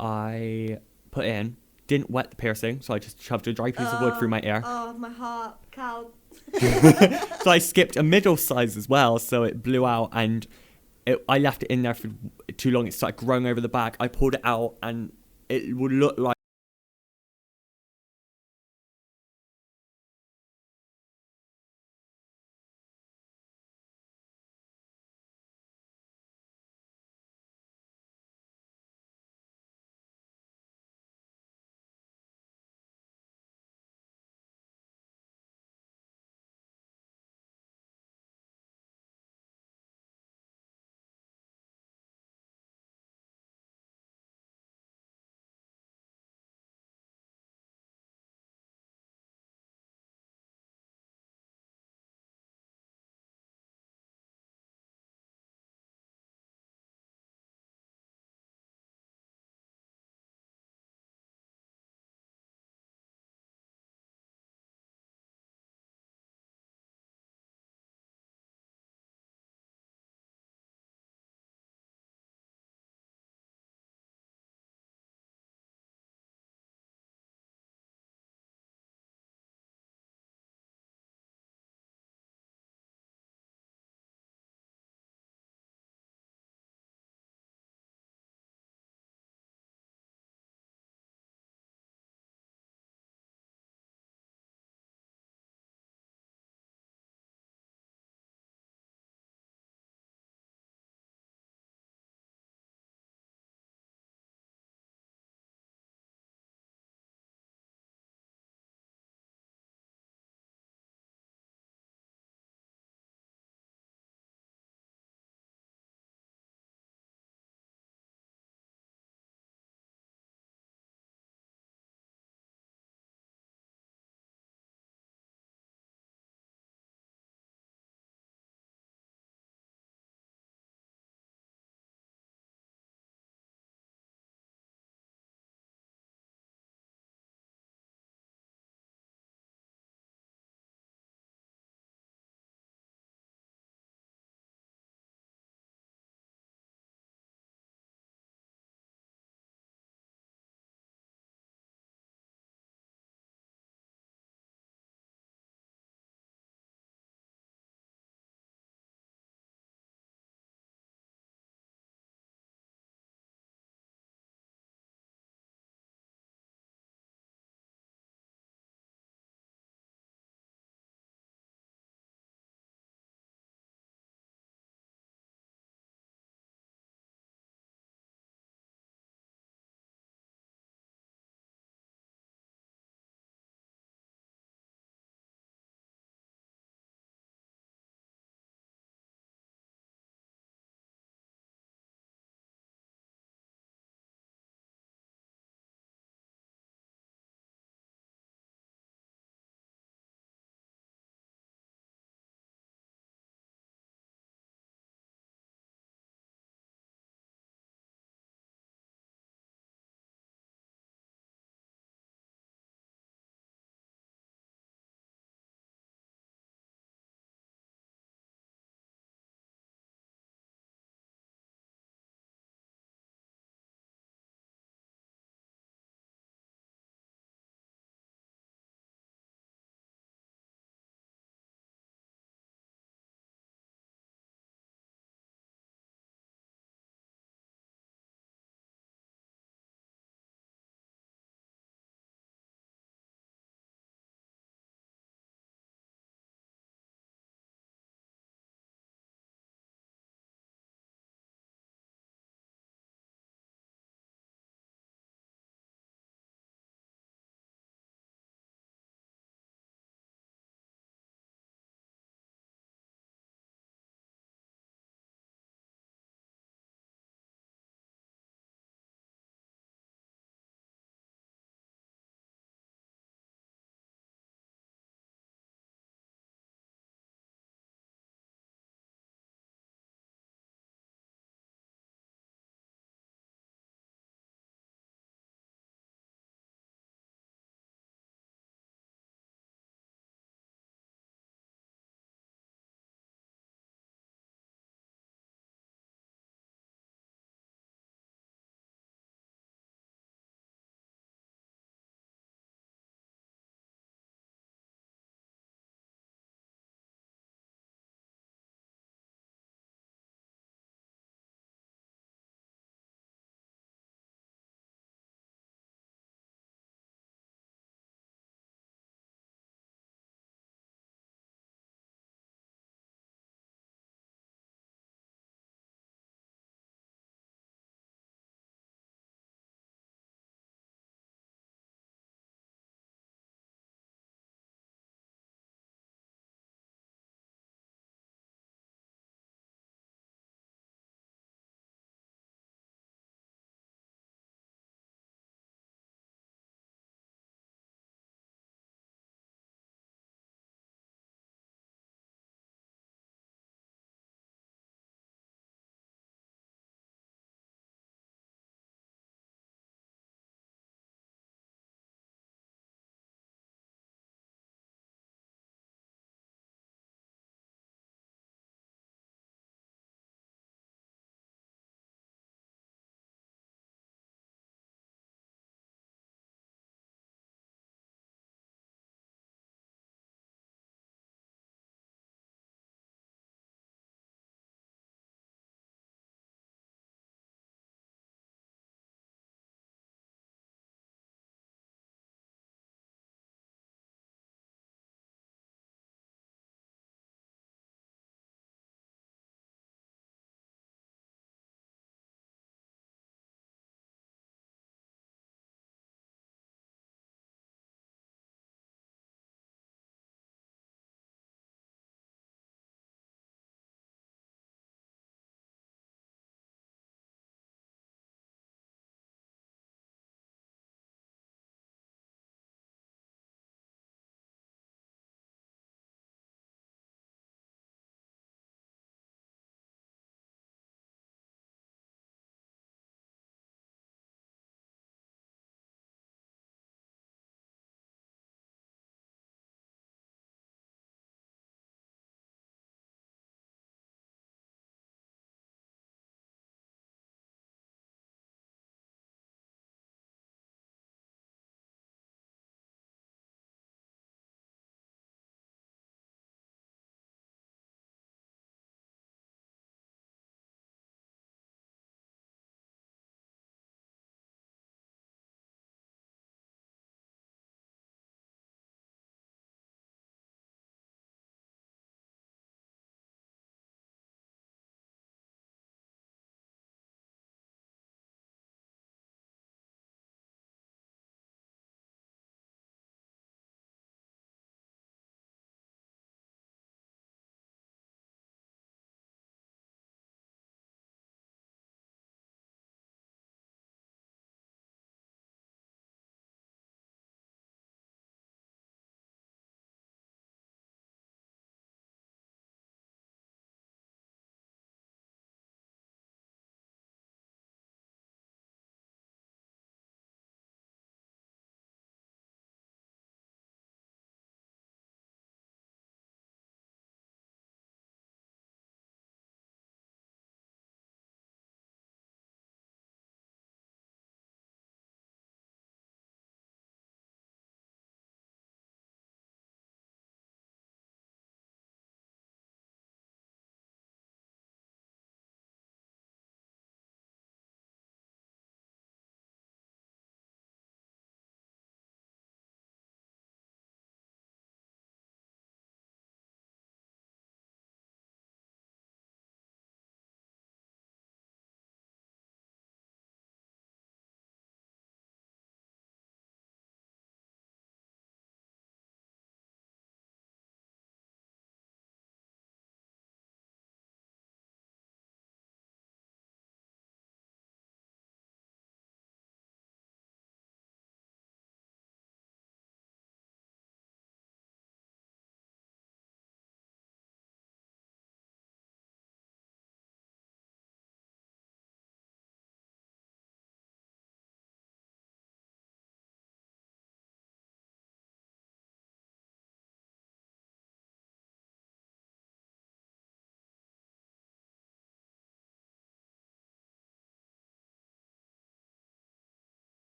A: I put it in, didn't wet the piercing, so I just shoved a dry piece of wood through my ear.
B: Oh, my heart, Cal.
A: So I skipped a middle size as well, so it blew out, and I left it in there for too long. It started growing over the back. I pulled it out, and it would look